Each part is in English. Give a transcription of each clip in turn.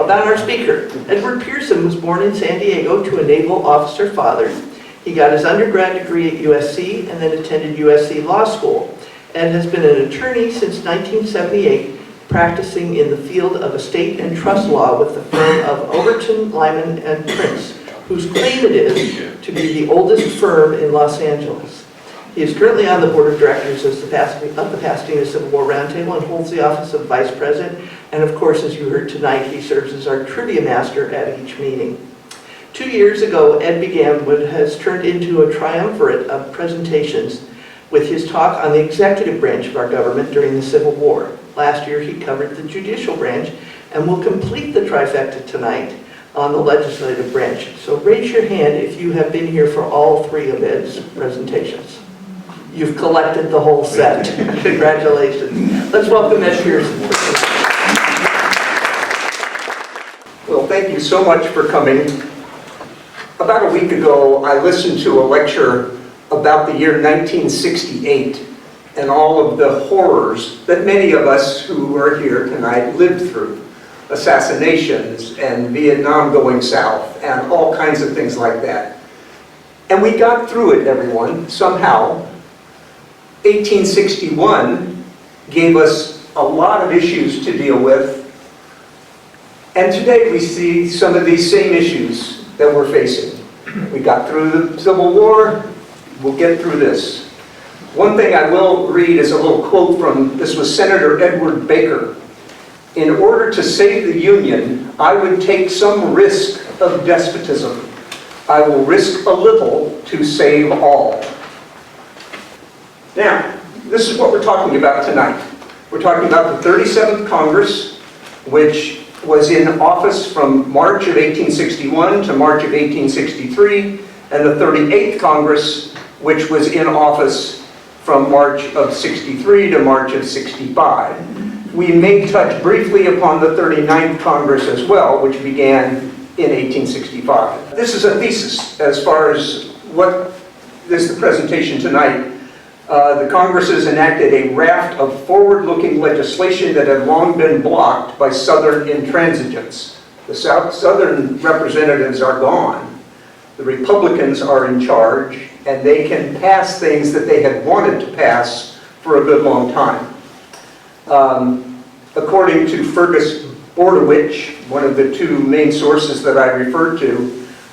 about our speaker. Edward Pearson was born in San Diego to a naval officer father. He got his undergrad degree at USC and then attended USC Law School, and has been an attorney since 1978, practicing in the field of estate and trust law with the firm of Overton, Lyman, and Prince, whose claim it is to be the oldest firm in Los Angeles. He is currently on the board of directors of the Pasadena Civil War Roundtable and holds the office of vice president. And of course, as you heard tonight, he serves as our trivia master at each meeting. 2 years ago, Ed began what has turned into a triumvirate of presentations with his talk on the executive branch of our government during the Civil War. Last year, he covered the judicial branch and will complete the trifecta tonight on the legislative branch. So raise your hand if you have been here for all three of Ed's presentations. You've collected the whole set. Congratulations. Let's welcome Ed Pearson. Well, thank you so much for coming. About a week ago, I listened to a lecture about the year 1968 and all of the horrors that many of us who are here tonight lived through. Assassinations and Vietnam going south and all kinds of things like that. And we got through it, everyone, somehow. 1861 gave us a lot of issues to deal with, and today we see some of these same issues that we're facing. We got through the Civil War, we'll get through this. One thing I will read is a little quote from, this was Senator Edward Baker. "In order to save the Union, I would take some risk of despotism. I will risk a little to save all." Now, this is what we're talking about tonight. We're talking about the 37th Congress, which was in office from March of 1861 to March of 1863, and the 38th Congress, which was in office from March of 63 to March of 65. We may touch briefly upon the 39th Congress as well, which began in 1865. This is a thesis as far as what is the presentation tonight. The Congresses enacted a raft of forward-looking legislation that had long been blocked by Southern intransigence. The Southern representatives are gone. The Republicans are in charge, and they can pass things that they had wanted to pass for a good long time. According to Fergus Bordewich, one of the two main sources that I referred to,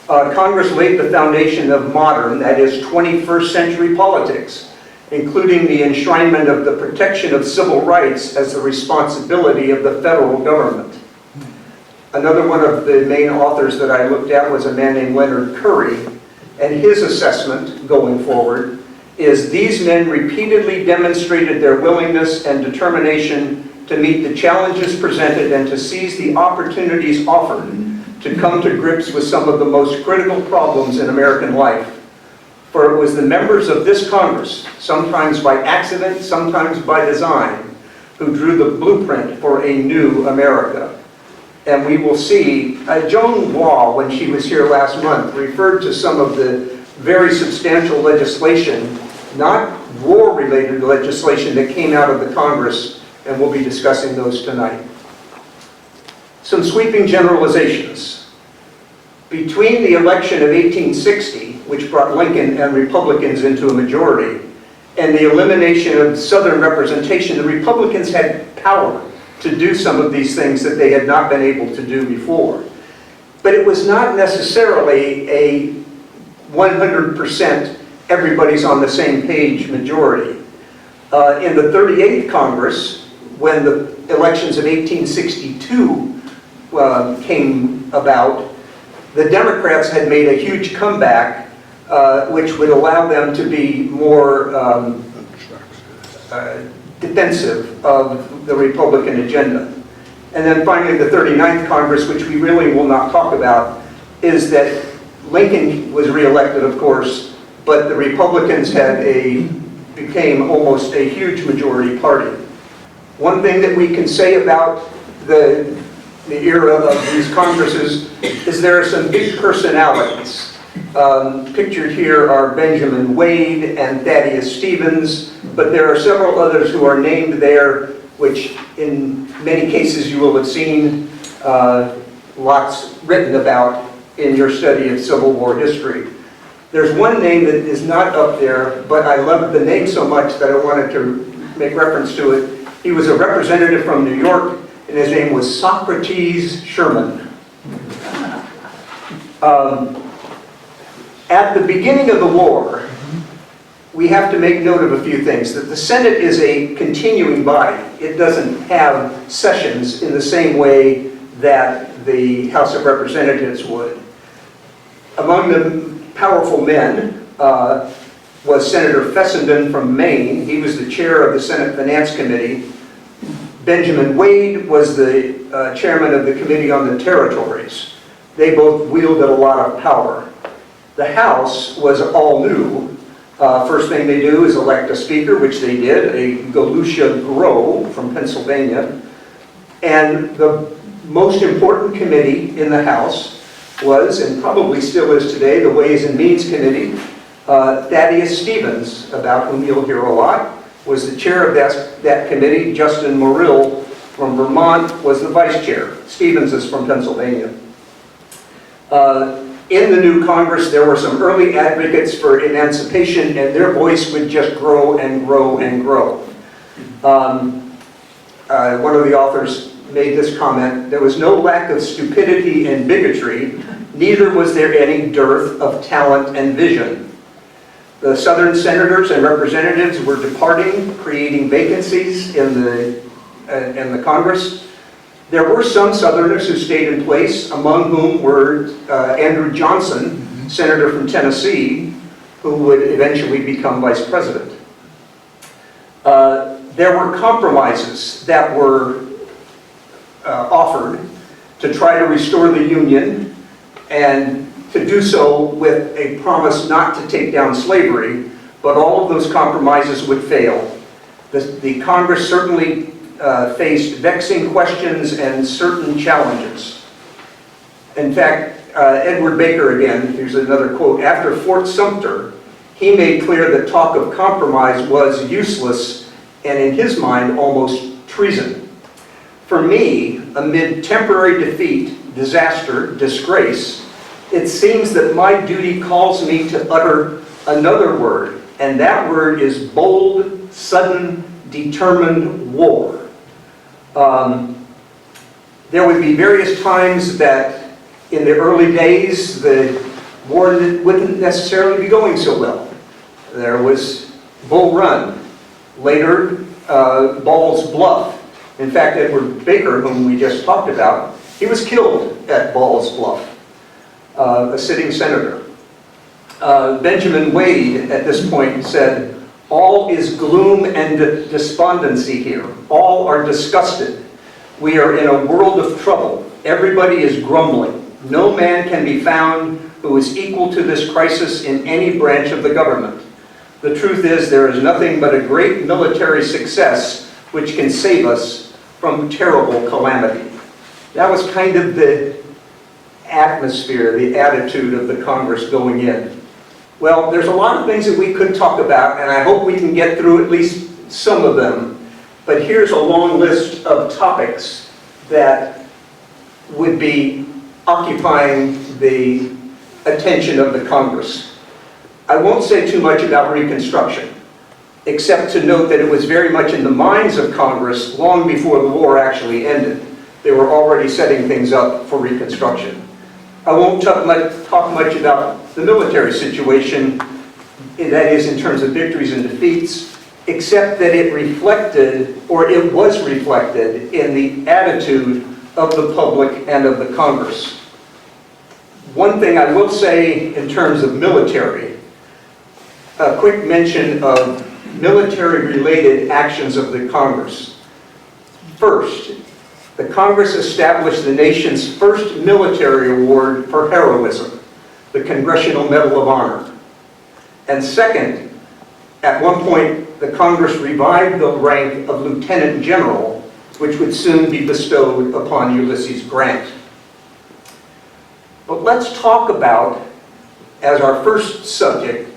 Congress laid the foundation of modern, that is 21st century politics, including the enshrinement of the protection of civil rights as the responsibility of the federal government. Another one of the main authors that I looked at was a man named Leonard Curry, and his assessment going forward is these men repeatedly demonstrated their willingness and determination to meet the challenges presented and to seize the opportunities offered to come to grips with some of the most critical problems in American life. For it was the members of this Congress, sometimes by accident, sometimes by design, who drew the blueprint for a new America. And we will see, Joan Wall, when she was here last month, referred to some of the very substantial legislation, not war-related legislation, that came out of the Congress, and we'll be discussing those tonight. Some sweeping generalizations. Between the election of 1860, which brought Lincoln and Republicans into a majority, and the elimination of Southern representation, the Republicans had power to do some of these things that they had not been able to do before. But it was not necessarily a 100% everybody's on the same page majority. In the 38th Congress, when the elections of 1862 came about, the Democrats had made a huge comeback, which would allow them to be more defensive of the Republican agenda. And then finally, the 39th Congress, which we really will not talk about, is that Lincoln was reelected, of course, but the Republicans became almost a huge majority party. One thing that we can say about the era of these Congresses is there are some big personalities. Pictured here are Benjamin Wade and Thaddeus Stevens, but there are several others who are named there, which in many cases you will have seen. lots written about in your study of Civil War history. There's one name that is not up there, but I love the name so much that I wanted to make reference to it. He was a representative from New York, and his name was Socrates Sherman. At the beginning of the war, we have to make note of a few things. That the Senate is a continuing body. It doesn't have sessions in the same way that the House of Representatives would. Among the powerful men was Senator Fessenden from Maine. He was the chair of the Senate Finance Committee. Benjamin Wade was the chairman of the Committee on the Territories. They both wielded a lot of power. The House was all new. First thing they do is elect a speaker, which they did, a Galusha Grow from Pennsylvania. And the most important committee in the House was, and probably still is today, the Ways and Means Committee. Thaddeus Stevens, about whom you'll hear a lot, was the chair of that committee. Justin Morrill from Vermont was the vice chair. Stevens is from Pennsylvania. In the new Congress, there were some early advocates for emancipation, and their voice would just grow and grow and grow. One of the authors made this comment: there was no lack of stupidity and bigotry, neither was there any dearth of talent and vision. The Southern senators and representatives were departing, creating vacancies in the Congress. There were some Southerners who stayed in place, among whom were Andrew Johnson, senator from Tennessee, who would eventually become vice president. There were compromises that were offered to try to restore the Union, and to do so with a promise not to take down slavery, but all of those compromises would fail. The Congress certainly faced vexing questions and certain challenges. In fact, Edward Baker, again, here's another quote: after Fort Sumter, he made clear that talk of compromise was useless and, in his mind, almost treason. For me, amid temporary defeat, disaster, disgrace, it seems that my duty calls me to utter another word, and that word is bold, sudden, determined war. There would be various times that in the early days the war wouldn't necessarily be going so well. There was Bull Run, later Ball's Bluff. In fact, Edward Baker, whom we just talked about, he was killed at Ball's Bluff, a sitting senator. Benjamin Wade at this point said, "All is gloom and despondency here. All are disgusted. We are in a world of trouble. Everybody is grumbling. No man can be found who is equal to this crisis in any branch of the government. The truth is, there is nothing but a great military success which can save us from terrible calamity." That was kind of the atmosphere, the attitude of the Congress going in. Well, there's a lot of things that we could talk about, and I hope we can get through at least some of them. But here's a long list of topics that would be occupying the attention of the Congress. I won't say too much about Reconstruction, except to note that it was very much in the minds of Congress long before the war actually ended. They were already setting things up for Reconstruction. I won't talk much about the military situation, that is in terms of victories and defeats, except that it reflected, or it was reflected, in the attitude of the public and of the Congress. One thing I will say in terms of military, a quick mention of military-related actions of the Congress. First, the Congress established the nation's first military award for heroism, the Congressional Medal of Honor. And second, at one point, the Congress revived the rank of Lieutenant General, which would soon be bestowed upon Ulysses Grant. But let's talk about, as our first subject,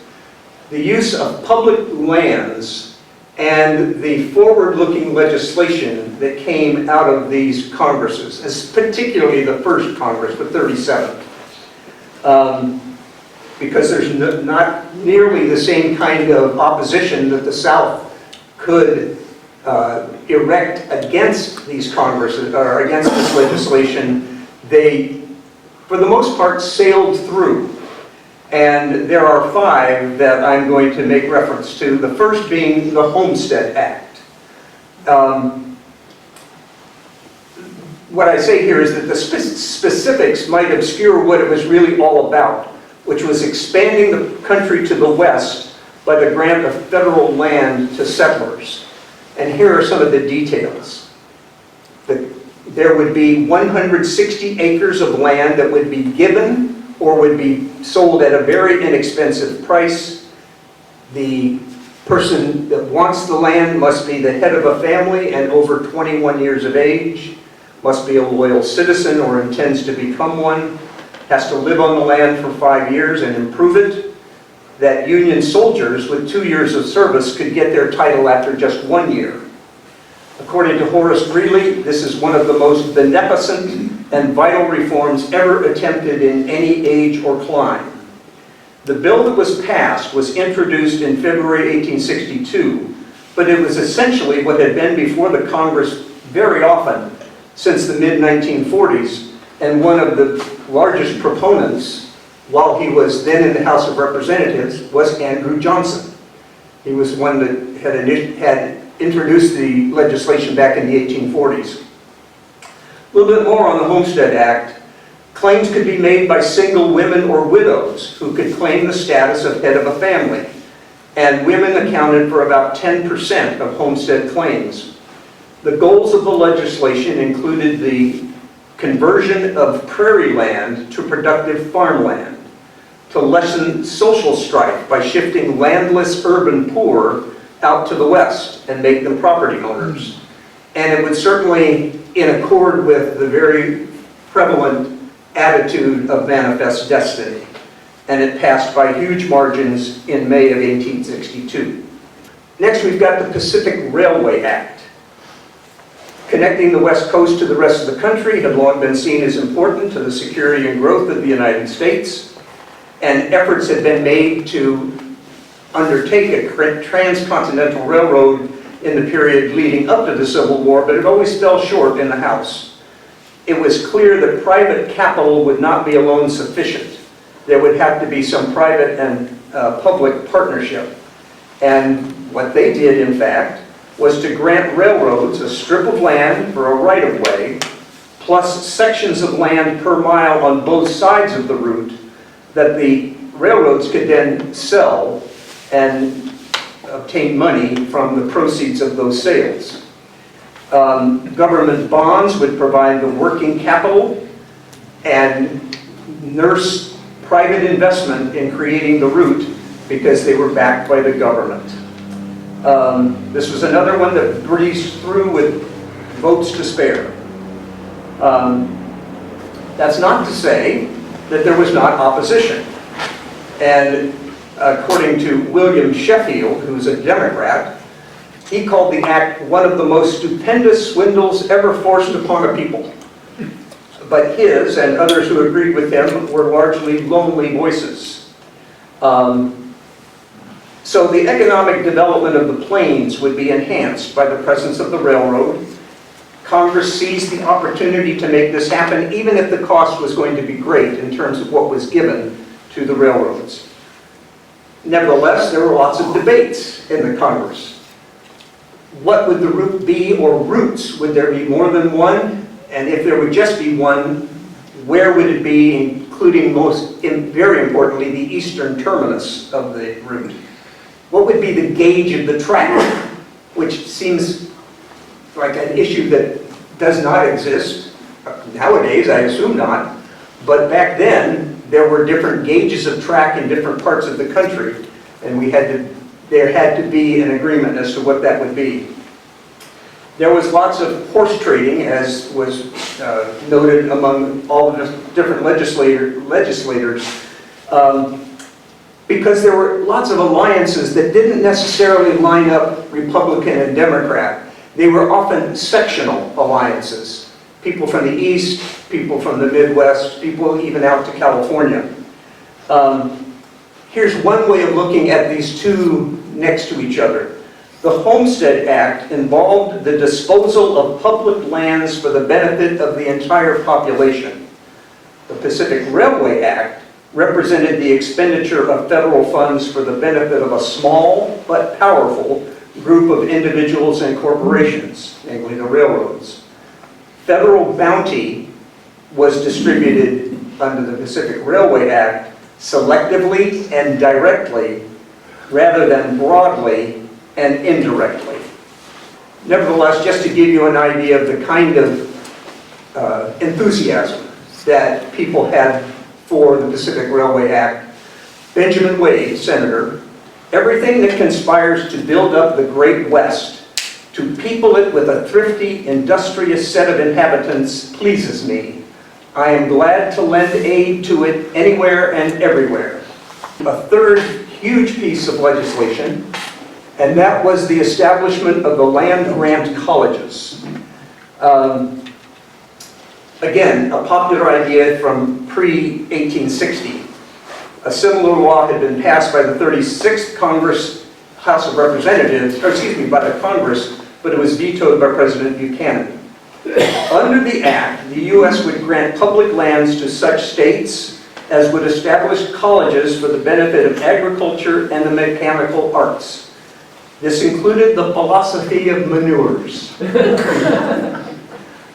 the use of public lands and the forward-looking legislation that came out of these Congresses, particularly the first Congress, the 37th. Because there's not nearly the same kind of opposition that the South could erect against these Congresses, or against this legislation. They, for the most part, sailed through. And there are 5 that I'm going to make reference to, the first being the Homestead Act. What I say here is that the specifics might obscure what it was really all about, which was expanding the country to the west by the grant of federal land to settlers. And here are some of the details. There would be 160 acres of land that would be given or would be sold at a very inexpensive price. The person that wants the land must be the head of a family and over 21 years of age, must be a loyal citizen or intends to become one, has to live on the land for 5 years and improve it. That Union soldiers with 2 years of service could get their title after just 1 year. According to Horace Greeley, this is one of the most beneficent and vital reforms ever attempted in any age or clime. The bill that was passed was introduced in February 1862, but it was essentially what had been before the Congress very often since the mid-1940s, and one of the largest proponents, while he was then in the House of Representatives, was Andrew Johnson. He was one that had introduced the legislation back in the 1840s. A little bit more on the Homestead Act. Claims could be made by single women or widows who could claim the status of head of a family, and women accounted for about 10% of homestead claims. The goals of the legislation included the conversion of prairie land to productive farmland, to lessen social strife by shifting landless urban poor out to the west and make them property owners. And it would certainly, in accord with the very prevalent attitude of manifest destiny. And it passed by huge margins in May of 1862. Next, we've got the Pacific Railway Act. Connecting the West Coast to the rest of the country had long been seen as important to the security and growth of the United States, and efforts had been made to undertake a transcontinental railroad in the period leading up to the Civil War, but it always fell short in the House. It was clear that private capital would not be alone sufficient. There would have to be some private and public partnership. And what they did, in fact, was to grant railroads a strip of land for a right-of-way, plus sections of land per mile on both sides of the route that the railroads could then sell and obtain money from the proceeds of those sales. Government bonds would provide the working capital and nurse private investment in creating the route because they were backed by the government. This was another one that breezed through with votes to spare. That's not to say that there was not opposition. And according to William Sheffield, who's a Democrat, he called the act one of the most stupendous swindles ever forced upon a people. But his and others who agreed with him were largely lonely voices. So the economic development of the plains would be enhanced by the presence of the railroad. Congress seized the opportunity to make this happen, even if the cost was going to be great in terms of what was given to the railroads. Nevertheless, there were lots of debates in the Congress. What would the route be, or routes? Would there be more than one? And if there would just be one, where would it be, including very importantly, the eastern terminus of the route? What would be the gauge of the track, which seems like an issue that does not exist nowadays, I assume not, but back then there were different gauges of track in different parts of the country, and there had to be an agreement as to what that would be. There was lots of horse trading, as was noted among all the different legislators, because there were lots of alliances that didn't necessarily line up Republican and Democrat. They were often sectional alliances. People from the East, people from the Midwest, people even out to California. Here's one way of looking at these two next to each other. The Homestead Act involved the disposal of public lands for the benefit of the entire population. The Pacific Railway Act represented the expenditure of federal funds for the benefit of a small but powerful group of individuals and corporations, namely the railroads. Federal bounty was distributed under the Pacific Railway Act selectively and directly, rather than broadly and indirectly. Nevertheless, just to give you an idea of the kind of enthusiasm that people had for the Pacific Railway Act, Benjamin Wade, Senator, everything that conspires to build up the Great West, to people it with a thrifty, industrious set of inhabitants pleases me. I am glad to lend aid to it anywhere and everywhere. A third huge piece of legislation, and that was the establishment of the land-grant colleges. Again, a popular idea from pre-1860. A similar law had been passed by the 36th Congress, House of Representatives, by the Congress, but it was vetoed by President Buchanan. Under the act, the U.S. would grant public lands to such states as would establish colleges for the benefit of agriculture and the mechanical arts. This included the philosophy of manures.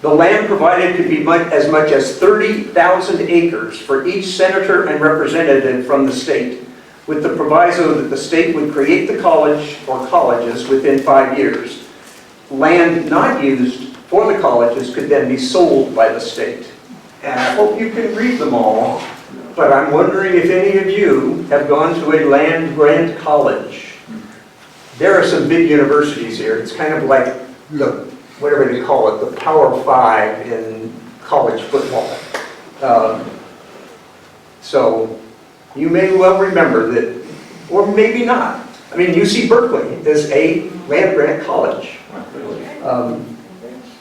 The land provided could be as much as 30,000 acres for each senator and representative from the state, with the proviso that the state would create the college or colleges within 5 years. Land not used for the colleges could then be sold by the state. And I hope you can read them all, but I'm wondering if any of you have gone to a land-grant college. There are some big universities here. It's kind of like the, whatever they call it, the Power Five in college football. So you may well remember that, or maybe not. I mean, UC Berkeley is a land-grant college.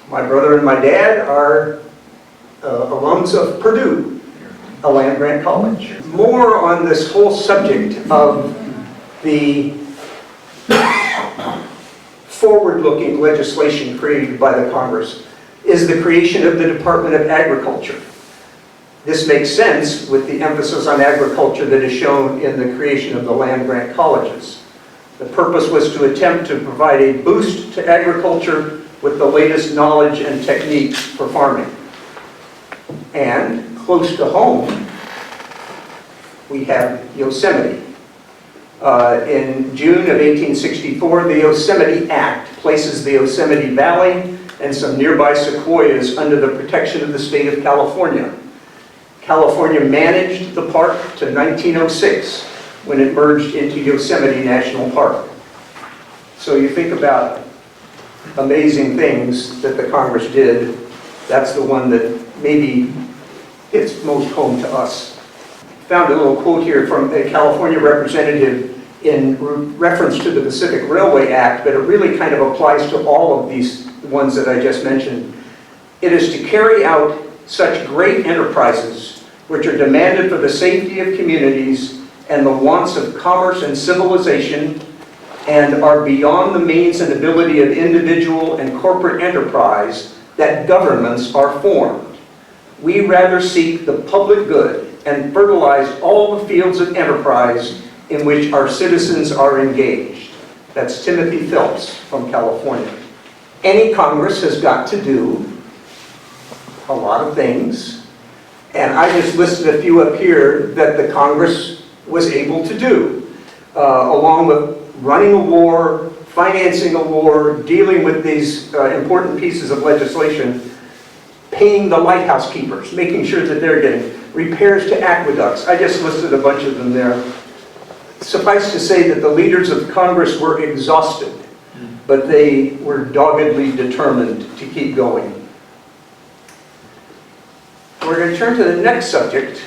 My brother and my dad are alums of Purdue, a land-grant college. More on this whole subject of the forward-looking legislation created by the Congress is the creation of the Department of Agriculture. This makes sense with the emphasis on agriculture that is shown in the creation of the land-grant colleges. The purpose was to attempt to provide a boost to agriculture with the latest knowledge and techniques for farming. And close to home, we have Yosemite. In June of 1864, the Yosemite Act places the Yosemite Valley and some nearby sequoias under the protection of the state of California. California managed the park to 1906, when it merged into Yosemite National Park. So you think about amazing things that the Congress did, that's the one that maybe hits most home to us. Found a little quote here from a California representative in reference to the Pacific Railway Act, but it really kind of applies to all of these ones that I just mentioned. It is to carry out such great enterprises which are demanded for the safety of communities and the wants of commerce and civilization, and are beyond the means and ability of individual and corporate enterprise, that governments are formed. We rather seek the public good and fertilize all the fields of enterprise in which our citizens are engaged. That's Timothy Phelps from California. Any Congress has got to do a lot of things, and I just listed a few up here that the Congress was able to do, along with running a war, financing a war, dealing with these important pieces of legislation, paying the lighthouse keepers, making sure that they're getting repairs to aqueducts. I just listed a bunch of them there. Suffice to say that the leaders of Congress were exhausted, but they were doggedly determined to keep going. We're going to turn to the next subject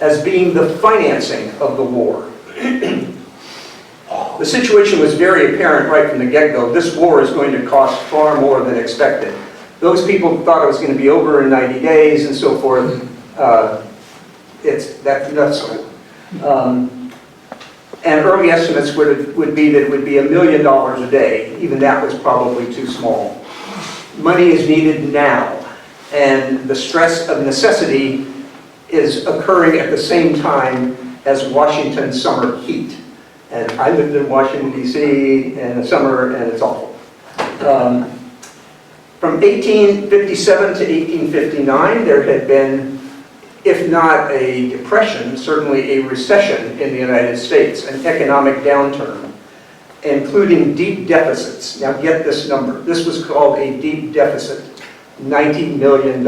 as being the financing of the war. The situation was very apparent right from the get-go. This war is going to cost far more than expected. Those people thought it was going to be over in 90 days and so forth. That's so. And early estimates would be that it would be $1 million a day. Even that was probably too small. Money is needed now, and the stress of necessity is occurring at the same time as Washington's summer heat. And I lived in Washington, D.C. in the summer, and it's awful. From 1857 to 1859, there had been, if not a depression, certainly a recession in the United States, an economic downturn, including deep deficits. Now get this number. This was called a deep deficit, $90 million.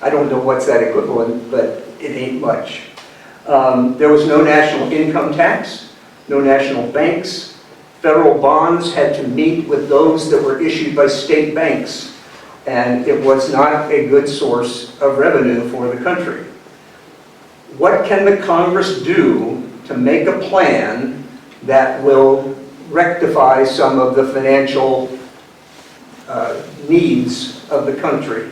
I don't know what's that equivalent, but it ain't much. There was no national income tax, no national banks. Federal bonds had to meet with those that were issued by state banks, and it was not a good source of revenue for the country. What can the Congress do to make a plan that will rectify some of the financial needs of the country?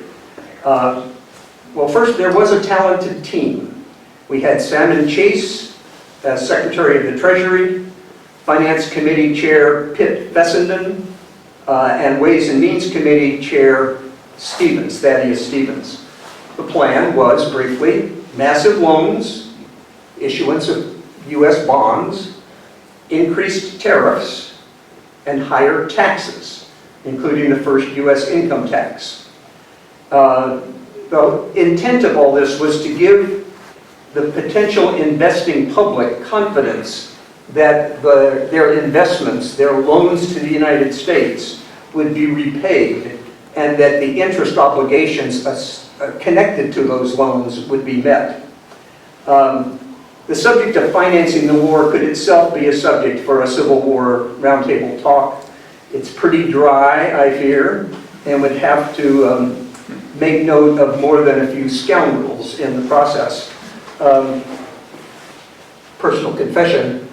Well, first, there was a talented team. We had Salmon Chase as Secretary of the Treasury, Finance Committee Chair Pitt Fessenden, and Ways and Means Committee Chair Thaddeus Stevens. The plan was, briefly, massive loans, issuance of U.S. bonds, increased tariffs, and higher taxes, including the first U.S. income tax. The intent of all this was to give the potential investing public confidence that their investments, their loans to the United States, would be repaid, and that the interest obligations connected to those loans would be met. The subject of financing the war could itself be a subject for a Civil War roundtable talk. It's pretty dry, I fear, and would have to make note of more than a few scoundrels in the process. Personal confession,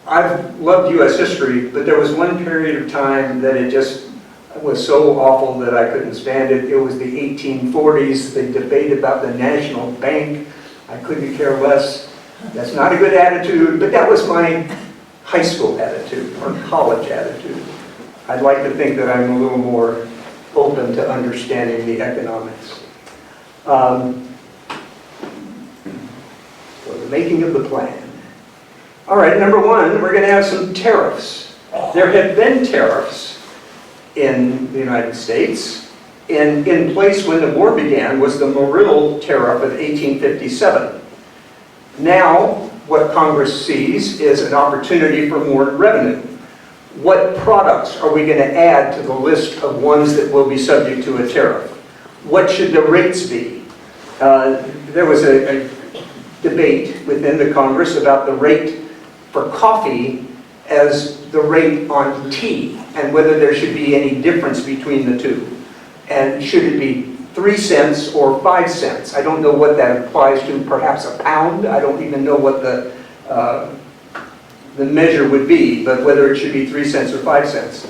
I've loved U.S. history, but there was one period of time that it just was so awful that I couldn't stand it. It was the 1840s, the debate about the National Bank. I couldn't care less. That's not a good attitude, but that was my high school attitude or college attitude. I'd like to think that I'm a little more open to understanding the economics. So the making of the plan. All right, number one, we're going to have some tariffs. There had been tariffs in the United States. In place when the war began was the Morrill Tariff of 1857. Now, what Congress sees is an opportunity for more revenue. What products are we going to add to the list of ones that will be subject to a tariff? What should the rates be? There was a debate within the Congress about the rate for coffee as the rate on tea, and whether there should be any difference between the two. And should it be 3 cents or 5 cents? I don't know what that applies to, perhaps a pound. I don't even know what the measure would be, but whether it should be 3 cents or 5 cents.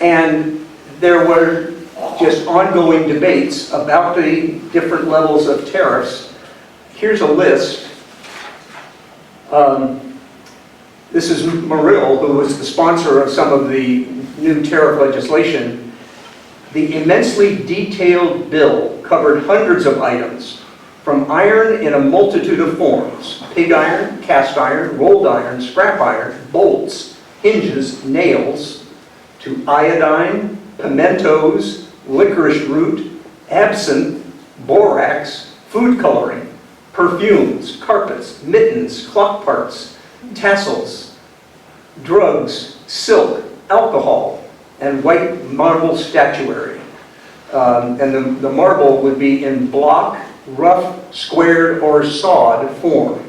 And there were just ongoing debates about the different levels of tariffs. Here's a list. This is Morrill, who was the sponsor of some of the new tariff legislation. The immensely detailed bill covered hundreds of items, from iron in a multitude of forms: pig iron, cast iron, rolled iron, scrap iron, bolts, hinges, nails, to iodine, pimentos, licorice root, absinthe, borax, food coloring, perfumes, carpets, mittens, clock parts, tassels, drugs, silk, alcohol, and white marble statuary. And the marble would be in block, rough, squared, or sawed form.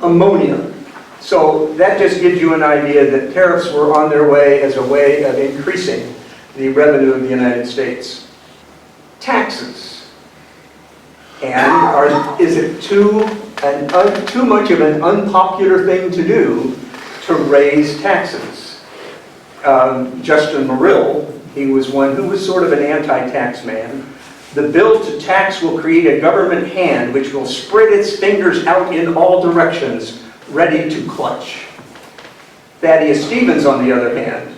Ammonia. So that just gives you an idea that tariffs were on their way as a way of increasing the revenue of the United States. Taxes. And is it too much of an unpopular thing to do to raise taxes? Justin Morill, he was one who was sort of an anti-tax man. The bill to tax will create a government hand which will spread its fingers out in all directions, ready to clutch. Thaddeus Stevens, on the other hand,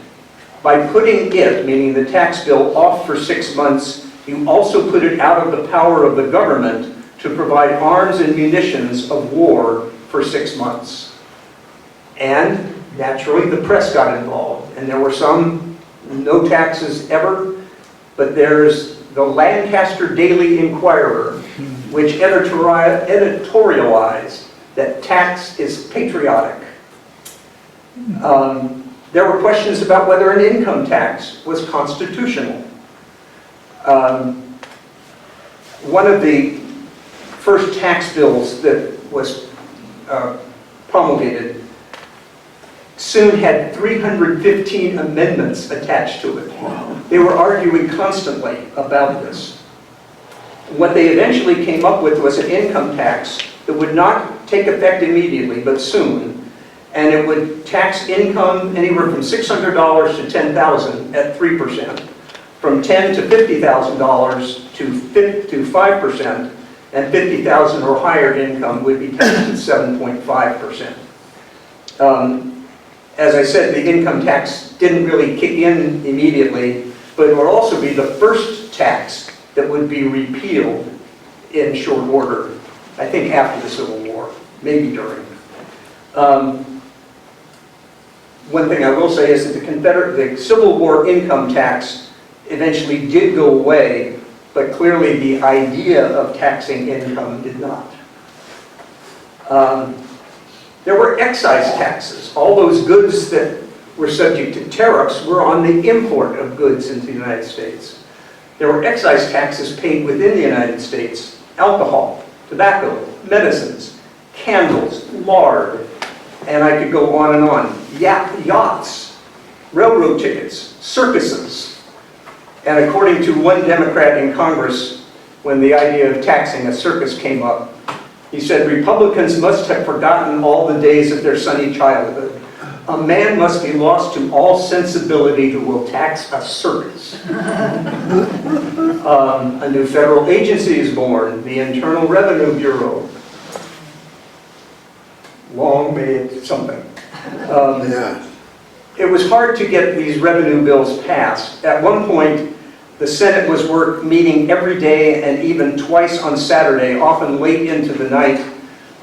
by putting it, meaning the tax bill, off for 6 months, you also put it out of the power of the government to provide arms and munitions of war for 6 months. And naturally, the press got involved, and there were some no taxes ever, but there's the Lancaster Daily Inquirer, which editorialized that tax is patriotic. There were questions about whether an income tax was constitutional. One of the first tax bills that was promulgated soon had 315 amendments attached to it. They were arguing constantly about this. What they eventually came up with was an income tax that would not take effect immediately, but soon, and it would tax income anywhere from $600 to $10,000 at 3%, from $10,000 to $50,000 to 5%, and $50,000 or higher income would be taxed at 7.5%. As I said, the income tax didn't really kick in immediately, but it would also be the first tax that would be repealed in short order, I think after the Civil War, maybe during. One thing I will say is that the Civil War income tax eventually did go away, but clearly the idea of taxing income did not. There were excise taxes. All those goods that were subject to tariffs were on the import of goods into the United States. There were excise taxes paid within the United States: alcohol, tobacco, medicines, candles, lard, and I could go on and on. Yachts, railroad tickets, circuses. And according to one Democrat in Congress, when the idea of taxing a circus came up, he said, "Republicans must have forgotten all the days of their sunny childhood. A man must be lost to all sensibility who will tax a circus." A new federal agency is born, the Internal Revenue Bureau. Long may it something. It was hard to get these revenue bills passed. At one point, the Senate was meeting every day and even twice on Saturday, often late into the night.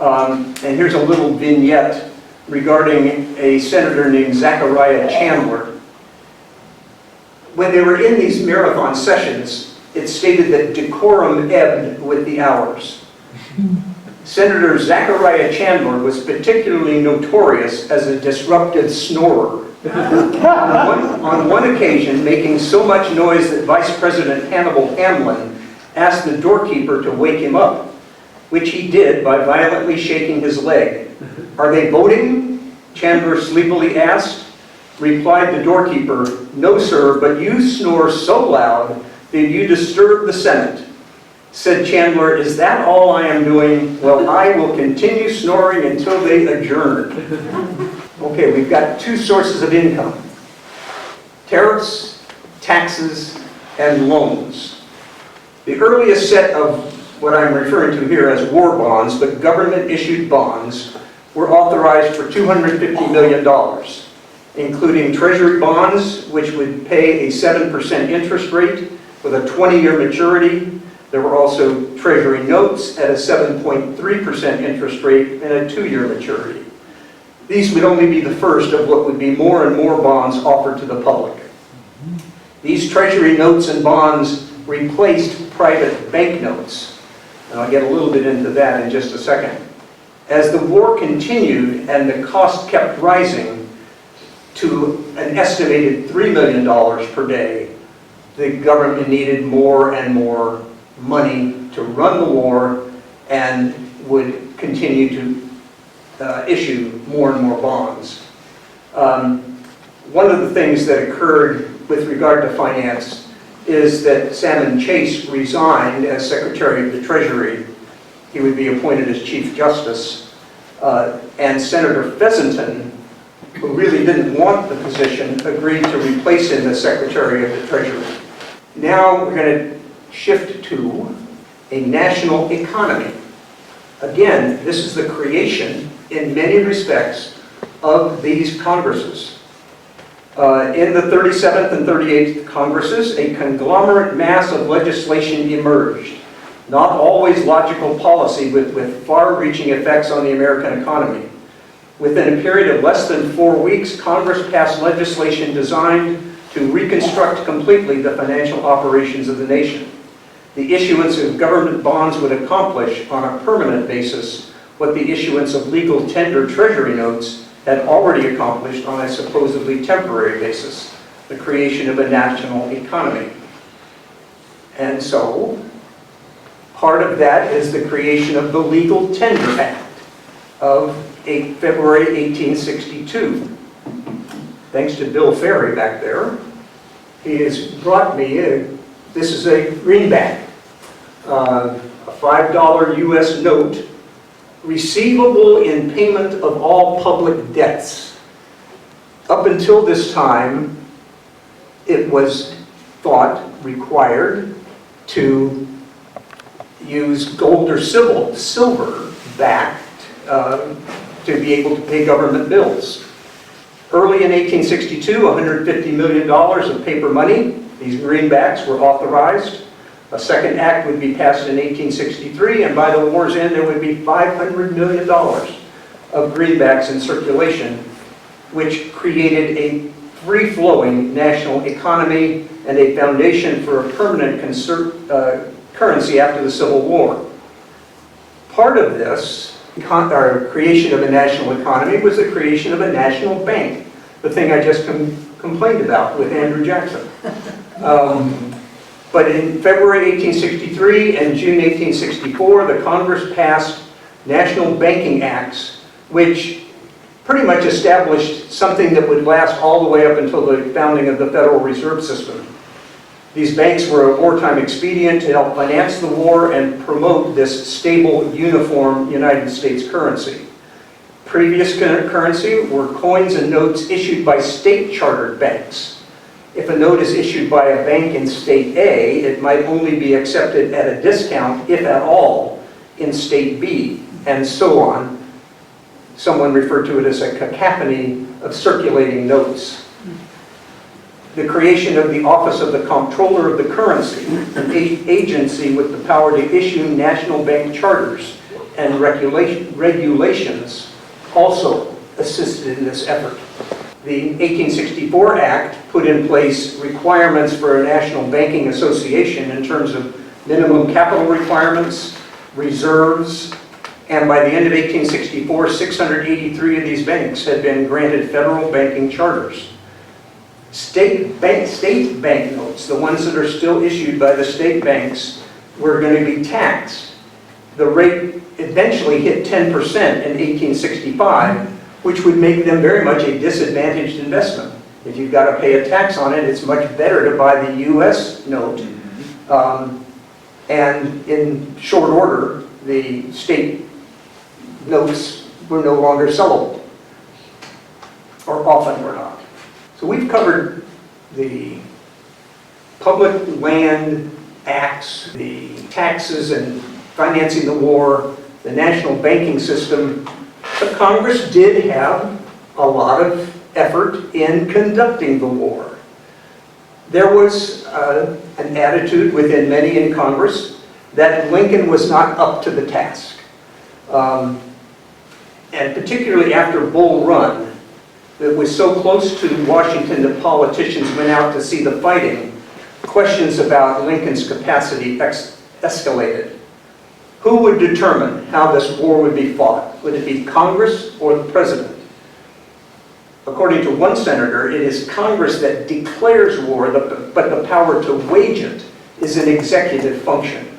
And here's a little vignette regarding a senator named Zachariah Chandler. When they were in these marathon sessions, it stated that decorum ebbed with the hours. Senator Zachariah Chandler was particularly notorious as a disruptive snorer. On one occasion, making so much noise that Vice President Hannibal Hamlin asked the doorkeeper to wake him up, which he did by violently shaking his leg. "Are they voting?" Chandler sleepily asked. Replied the doorkeeper, "No, sir, but you snore so loud that you disturb the Senate." Said Chandler, "Is that all I am doing? Well, I will continue snoring until they adjourn." Okay, we've got two sources of income: tariffs, taxes, and loans. The earliest set of what I'm referring to here as war bonds, but government-issued bonds, were authorized for $250 million, including treasury bonds, which would pay a 7% interest rate with a 20-year maturity. There were also treasury notes at a 7.3% interest rate and a 2-year maturity. These would only be the first of what would be more and more bonds offered to the public. These treasury notes and bonds replaced private bank notes. And I'll get a little bit into that in just a second. As the war continued and the cost kept rising to an estimated $3 million per day, the government needed more and more money to run the war and would continue to issue more and more bonds. One of the things that occurred with regard to finance is that Salmon Chase resigned as Secretary of the Treasury he would be appointed as Chief Justice. And Senator Fesenton, who really didn't want the position, agreed to replace him as Secretary of the Treasury. Now we're going to shift to a national economy. Again, this is the creation, in many respects, of these Congresses. In the 37th and 38th Congresses, a conglomerate mass of legislation emerged. Not always logical policy with far-reaching effects on the American economy. Within a period of less than 4 weeks, Congress passed legislation designed to reconstruct completely the financial operations of the nation. The issuance of government bonds would accomplish on a permanent basis what the issuance of legal tender treasury notes had already accomplished on a supposedly temporary basis, the creation of a national economy. And so, part of that is the creation of the Legal Tender Act of February 1862. Thanks to Bill Ferry back there, he has brought me, this is a greenback, a $5 US note, receivable in payment of all public debts. Up until this time, it was thought required to use gold or silver backed to be able to pay government bills. Early in 1862, $150 million of paper money, these greenbacks, were authorized. A second act would be passed in 1863, and by the war's end, there would be $500 million of greenbacks in circulation, which created a free-flowing national economy and a foundation for a permanent currency after the Civil War. Part of this creation of a national economy was the creation of a national bank, the thing I just complained about with Andrew Jackson. But in February 1863 and June 1864, the Congress passed national banking acts, which pretty much established something that would last all the way up until the founding of the Federal Reserve System. These banks were a wartime expedient to help finance the war and promote this stable, uniform United States currency. Previous currency were coins and notes issued by state-chartered banks. If a note is issued by a bank in State A, it might only be accepted at a discount, if at all, in State B, and so on. Someone referred to it as a cacophony of circulating notes. The creation of the Office of the Comptroller of the Currency, an agency with the power to issue national bank charters and regulations, also assisted in this effort. The 1864 Act put in place requirements for a national banking association in terms of minimum capital requirements, reserves, and by the end of 1864, 683 of these banks had been granted federal banking charters. State bank notes, the ones that are still issued by the state banks, were going to be taxed. The rate eventually hit 10% in 1865, which would make them very much a disadvantaged investment. If you've got to pay a tax on it, it's much better to buy the US note. And in short order, the state notes were no longer sellable, or often were not. So we've covered the public land acts, the taxes and financing the war, the national banking system. But Congress did have a lot of effort in conducting the war. There was an attitude within many in Congress that Lincoln was not up to the task. And particularly after Bull Run, it was so close to Washington that politicians went out to see the fighting, questions about Lincoln's capacity escalated. Who would determine how this war would be fought? Would it be Congress or the President? According to one senator, it is Congress that declares war, but the power to wage it is an executive function.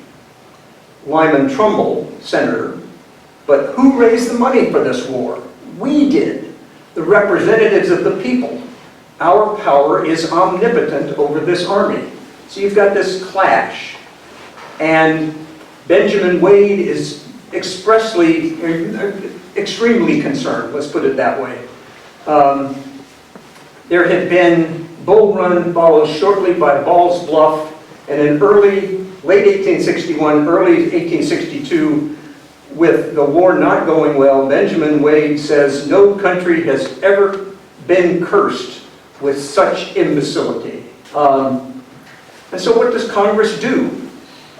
Lyman Trumbull, senator, but who raised the money for this war? We did, the representatives of the people. Our power is omnipotent over this army. So you've got this clash. And Benjamin Wade is extremely concerned, let's put it that way. There had been Bull Run followed shortly by Ball's Bluff, and in late 1861, early 1862, with the war not going well, Benjamin Wade says, "No country has ever been cursed with such imbecility." And so what does Congress do?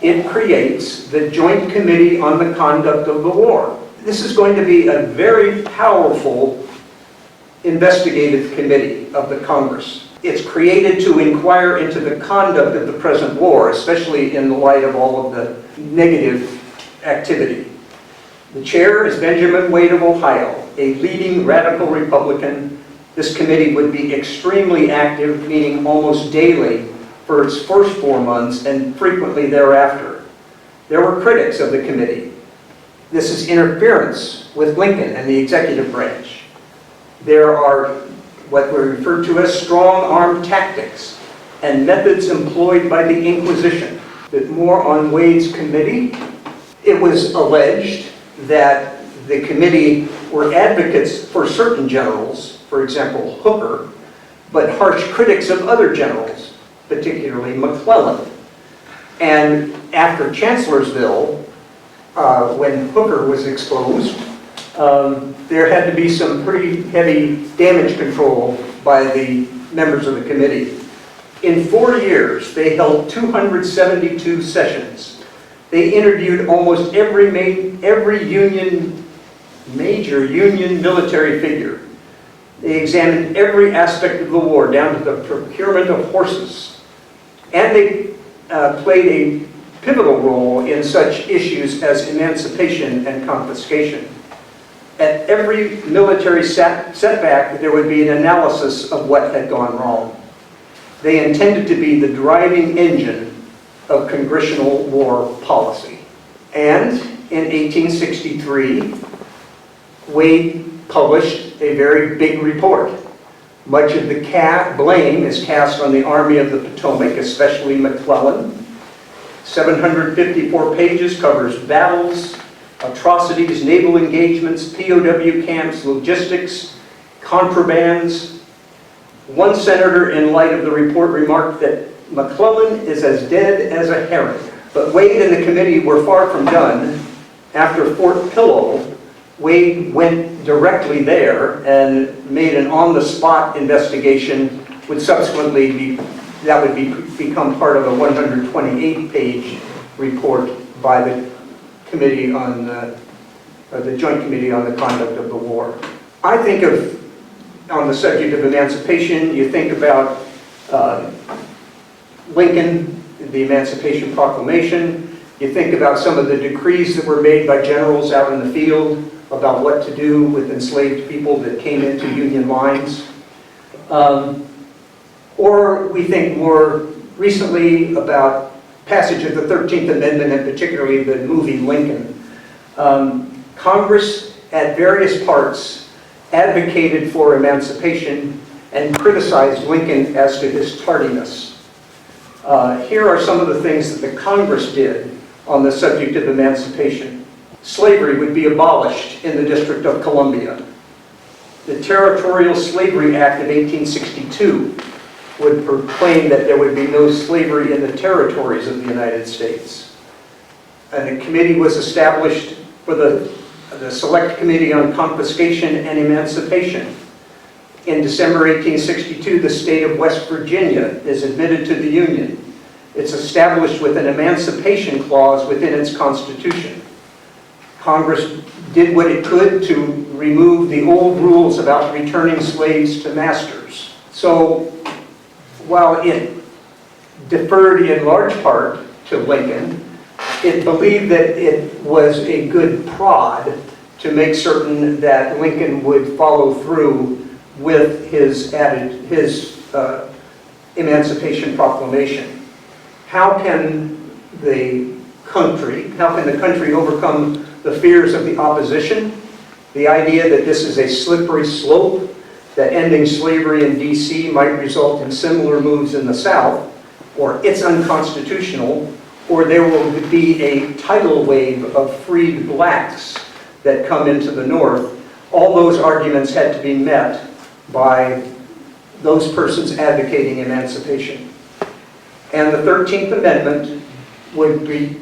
It creates the Joint Committee on the Conduct of the War. This is going to be a very powerful investigative committee of the Congress. It's created to inquire into the conduct of the present war, especially in the light of all of the negative activity. The chair is Benjamin Wade of Ohio, a leading radical Republican. This committee would be extremely active, meeting almost daily for its first 4 months and frequently thereafter. There were critics of the committee. This is interference with Lincoln and the executive branch. There are what were referred to as strong-arm tactics and methods employed by the Inquisition. But more on Wade's committee. It was alleged that the committee were advocates for certain generals, for example, Hooker, but harsh critics of other generals, particularly McClellan. And after Chancellorsville, when Hooker was exposed, there had to be some pretty heavy damage control by the members of the committee. In 4 years, they held 272 sessions. They interviewed almost every major Union military figure. They examined every aspect of the war, down to the procurement of horses. And they played a pivotal role in such issues as emancipation and confiscation. At every military setback, there would be an analysis of what had gone wrong. They intended to be the driving engine of congressional war policy. And in 1863, Wade published a very big report. Much of the blame is cast on the Army of the Potomac, especially McClellan. 754 pages, covers battles, atrocities, naval engagements, POW camps, logistics, contrabands. One senator, in light of the report, remarked that McClellan is as dead as a herring. But Wade and the committee were far from done. After Fort Pillow, Wade went directly there and made an on-the-spot investigation, would subsequently become part of a 128-page report by the committee on the Joint Committee on the Conduct of the War. I think of, on the subject of emancipation, you think about Lincoln, the Emancipation Proclamation. You think about some of the decrees that were made by generals out in the field about what to do with enslaved people that came into Union lines. Or we think more recently about passage of the 13th Amendment, and particularly the movie Lincoln. Congress, at various parts, advocated for emancipation and criticized Lincoln as to his tardiness. Here are some of the things that the Congress did on the subject of emancipation. Slavery would be abolished in the District of Columbia. The Territorial Slavery Act of 1862 would proclaim that there would be no slavery in the territories of the United States. And a committee was established for the Select Committee on Confiscation and Emancipation. In December 1862, the state of West Virginia is admitted to the Union. It's established with an emancipation clause within its constitution. Congress did what it could to remove the old rules about returning slaves to masters. So while it deferred in large part to Lincoln, it believed that it was a good prod to make certain that Lincoln would follow through with his Emancipation Proclamation. How can the country overcome the fears of the opposition? The idea that this is a slippery slope, that ending slavery in D.C. might result in similar moves in the South, or it's unconstitutional, or there will be a tidal wave of freed blacks that come into the North. All those arguments had to be met by those persons advocating emancipation. And the 13th Amendment would be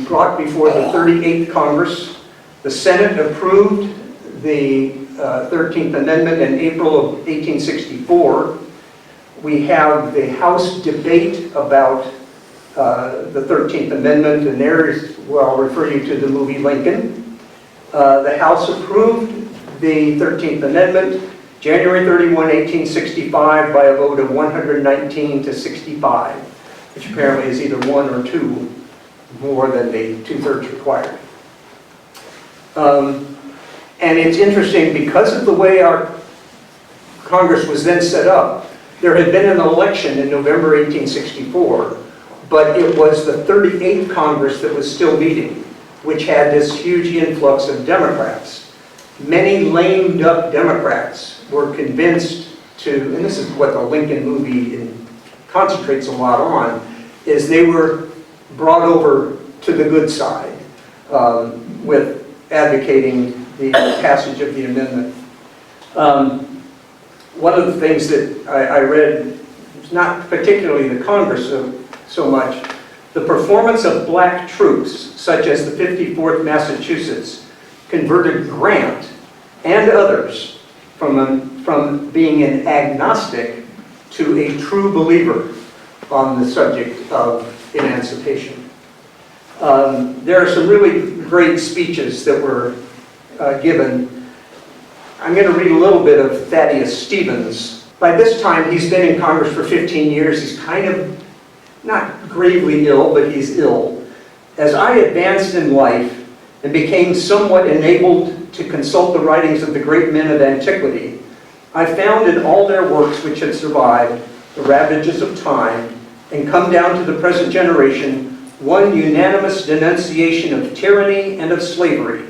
brought before the 38th Congress. The Senate approved the 13th Amendment in April of 1864. We have the House debate about the 13th Amendment, and there is, well, I'll refer you to the movie Lincoln. The House approved the 13th Amendment January 31, 1865 by a vote of 119 to 65, which apparently is either 1 or 2 more than the 2/3 required. And it's interesting, because of the way our Congress was then set up, there had been an election in November 1864, but it was the 38th Congress that was still meeting, which had this huge influx of Democrats. Many lame duck Democrats were convinced to, and this is what the Lincoln movie concentrates a lot on, is they were brought over to the good side with advocating the passage of the amendment. One of the things that I read, not particularly the Congress so much, the performance of black troops, such as the 54th Massachusetts, converted Grant and others from being an agnostic to a true believer on the subject of emancipation. There are some really great speeches that were given. I'm going to read a little bit of Thaddeus Stevens. By this time, he's been in Congress for 15 years. He's kind of not gravely ill, but he's ill. As I advanced in life and became somewhat enabled to consult the writings of the great men of antiquity, I found in all their works which had survived the ravages of time and come down to the present generation one unanimous denunciation of tyranny and of slavery.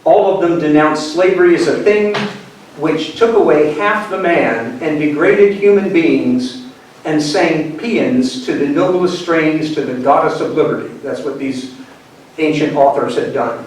All of them denounced slavery as a thing which took away half the man and degraded human beings and sang paeans to the noblest strains to the goddess of liberty. That's what these ancient authors had done.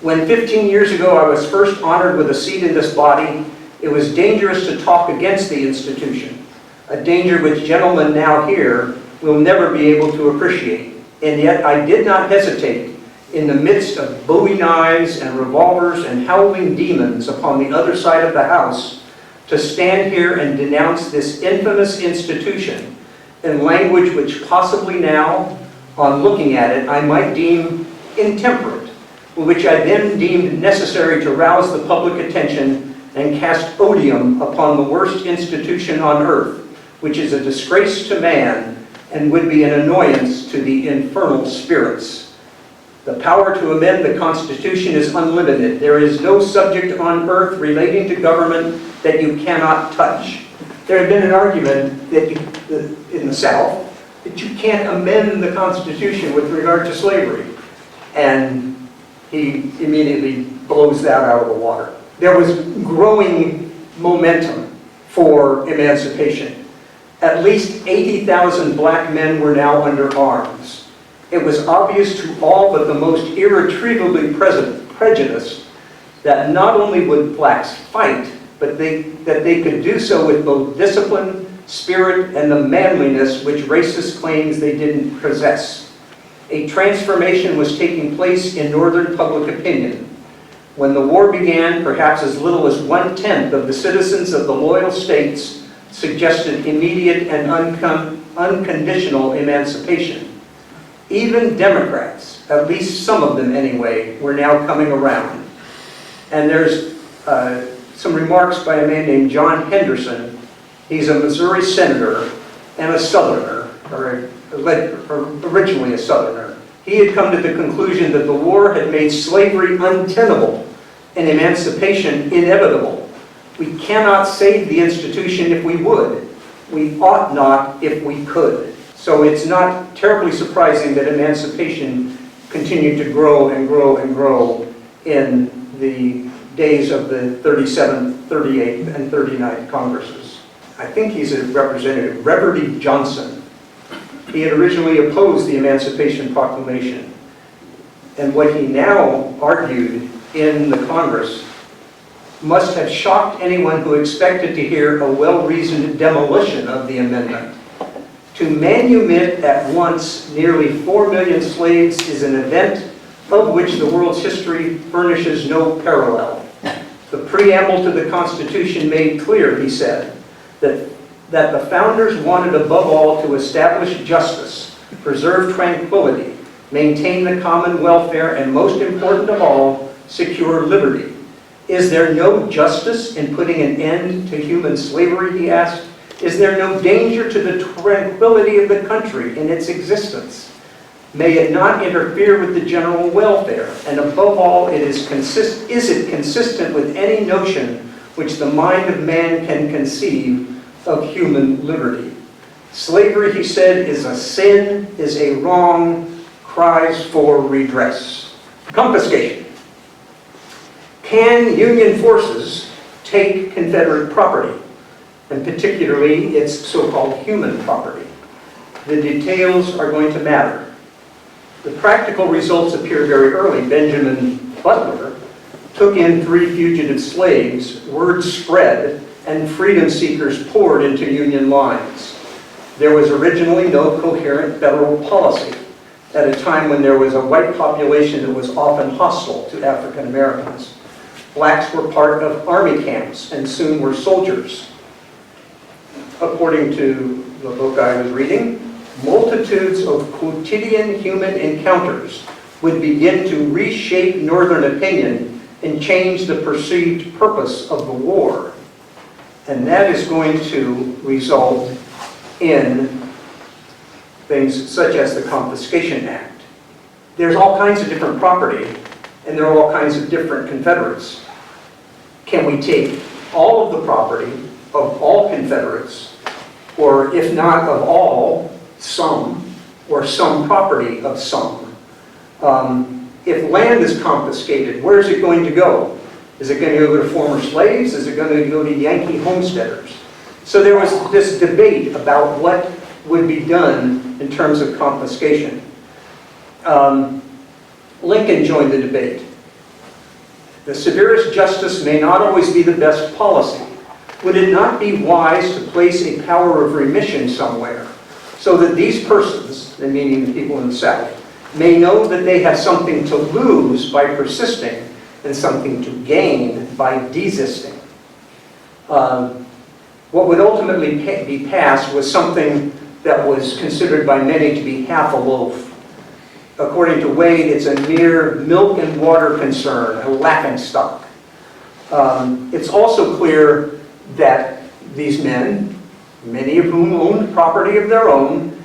When 15 years ago I was first honored with a seat in this body, it was dangerous to talk against the institution, a danger which gentlemen now here will never be able to appreciate. And yet I did not hesitate, in the midst of bowie knives and revolvers and howling demons upon the other side of the house, to stand here and denounce this infamous institution in language which possibly now, on looking at it, I might deem intemperate, which I then deemed necessary to rouse the public attention and cast odium upon the worst institution on earth, which is a disgrace to man and would be an annoyance to the infernal spirits. The power to amend the Constitution is unlimited. There is no subject on earth relating to government that you cannot touch. There had been an argument that in the South that you can't amend the Constitution with regard to slavery. And he immediately blows that out of the water. There was growing momentum for emancipation. At least 80,000 black men were now under arms. It was obvious to all but the most irretrievably prejudiced that not only would blacks fight, but that they could do so with both discipline, spirit, and the manliness which racist claims they didn't possess. A transformation was taking place in Northern public opinion. When the war began, perhaps as little as 1/10 of the citizens of the loyal states suggested immediate and unconditional emancipation. Even Democrats, at least some of them anyway, were now coming around. And there's some remarks by a man named John Henderson. He's a Missouri senator and a Southerner, or originally a Southerner. He had come to the conclusion that the war had made slavery untenable and emancipation inevitable. We cannot save the institution if we would. We ought not if we could. So it's not terribly surprising that emancipation continued to grow and grow and grow in the days of the 37th, 38th, and 39th Congresses. I think he's a representative, Reverdy Johnson. He had originally opposed the Emancipation Proclamation. And what he now argued in the Congress must have shocked anyone who expected to hear a well-reasoned demolition of the amendment. To manumit at once nearly 4 million slaves is an event of which the world's history furnishes no parallel. The preamble to the Constitution made clear, he said, that the founders wanted above all to establish justice, preserve tranquility, maintain the common welfare, and most important of all, secure liberty. Is there no justice in putting an end to human slavery, he asked? Is there no danger to the tranquility of the country in its existence? May it not interfere with the general welfare? And above all, is it consistent with any notion which the mind of man can conceive of human liberty? Slavery, he said, is a sin, is a wrong, cries for redress. Confiscation. Can Union forces take Confederate property, and particularly its so-called human property? The details are going to matter. The practical results appear very early. Benjamin Butler took in 3 fugitive slaves, word spread, and freedom seekers poured into Union lines. There was originally no coherent federal policy at a time when there was a white population that was often hostile to African Americans. Blacks were part of army camps and soon were soldiers. According to the book I was reading, multitudes of quotidian human encounters would begin to reshape Northern opinion and change the perceived purpose of the war. And that is going to result in things such as the Confiscation Act. There's all kinds of different property, and there are all kinds of different Confederates. Can we take all of the property of all Confederates, or if not of all, some, or some property of some? If land is confiscated, where is it going to go? Is it going to go to former slaves? Is it going to go to Yankee homesteaders? So there was this debate about what would be done in terms of confiscation. Lincoln joined the debate. The severest justice may not always be the best policy. Would it not be wise to place a power of remission somewhere so that these persons, and meaning the people in the South, may know that they have something to lose by persisting and something to gain by desisting? What would ultimately be passed was something that was considered by many to be half a loaf. According to Wade, it's a mere milk and water concern, a laughingstock. It's also clear that these men, many of whom owned property of their own,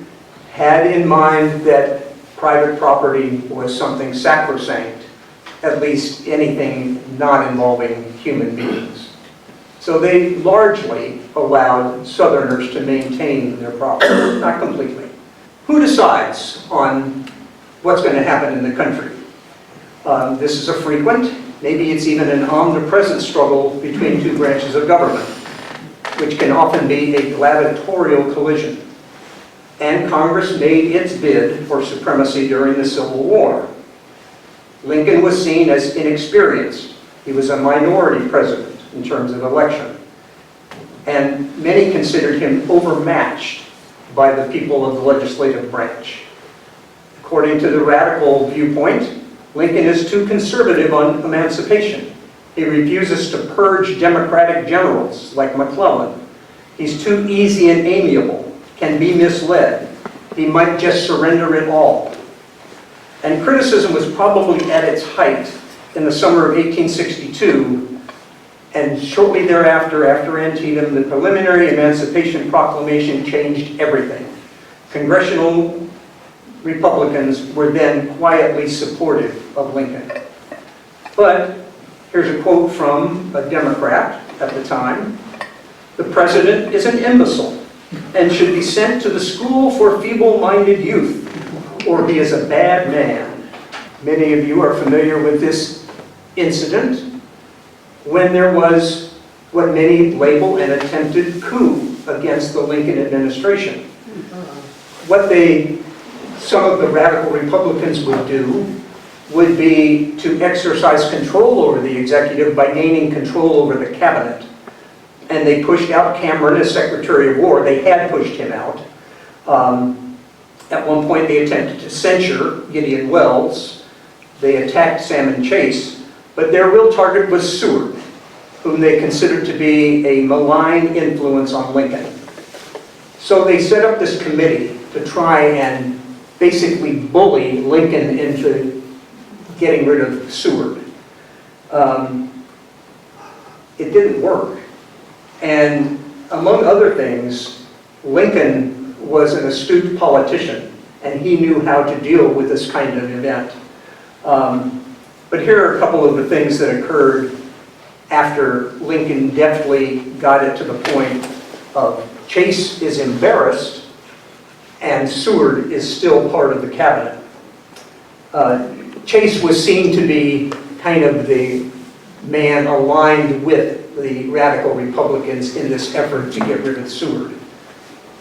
had in mind that private property was something sacrosanct, at least anything not involving human beings. So they largely allowed Southerners to maintain their property, not completely. Who decides on what's going to happen in the country? This is a frequent, maybe it's even an omnipresent struggle between 2 branches of government, which can often be a gladiatorial collision. And Congress made its bid for supremacy during the Civil War. Lincoln was seen as inexperienced. He was a minority president in terms of election. And many considered him overmatched by the people of the legislative branch. According to the radical viewpoint, Lincoln is too conservative on emancipation. He refuses to purge Democratic generals like McClellan. He's too easy and amiable, can be misled. He might just surrender it all. And criticism was probably at its height in the summer of 1862, and shortly thereafter, after Antietam, the preliminary Emancipation Proclamation changed everything. Congressional Republicans were then quietly supportive of Lincoln. But here's a quote from a Democrat at the time. "The president is an imbecile and should be sent to the school for feeble-minded youth, or he is a bad man." Many of you are familiar with this incident when there was what many label an attempted coup against the Lincoln administration. what some of the radical Republicans would do would be to exercise control over the executive by gaining control over the cabinet. And they pushed out Cameron as Secretary of War. They had pushed him out. At one point they attempted to censure Gideon Welles. They attacked Salmon Chase, but their real target was Seward, whom they considered to be a malign influence on Lincoln. So they set up this committee to try and basically bully Lincoln into getting rid of Seward. It didn't work. And among other things, Lincoln was an astute politician, and he knew how to deal with this kind of event. But here are a couple of the things that occurred after Lincoln deftly got it to the point of Chase is embarrassed and Seward is still part of the cabinet. Chase was seen to be kind of the man aligned with the radical Republicans in this effort to get rid of Seward.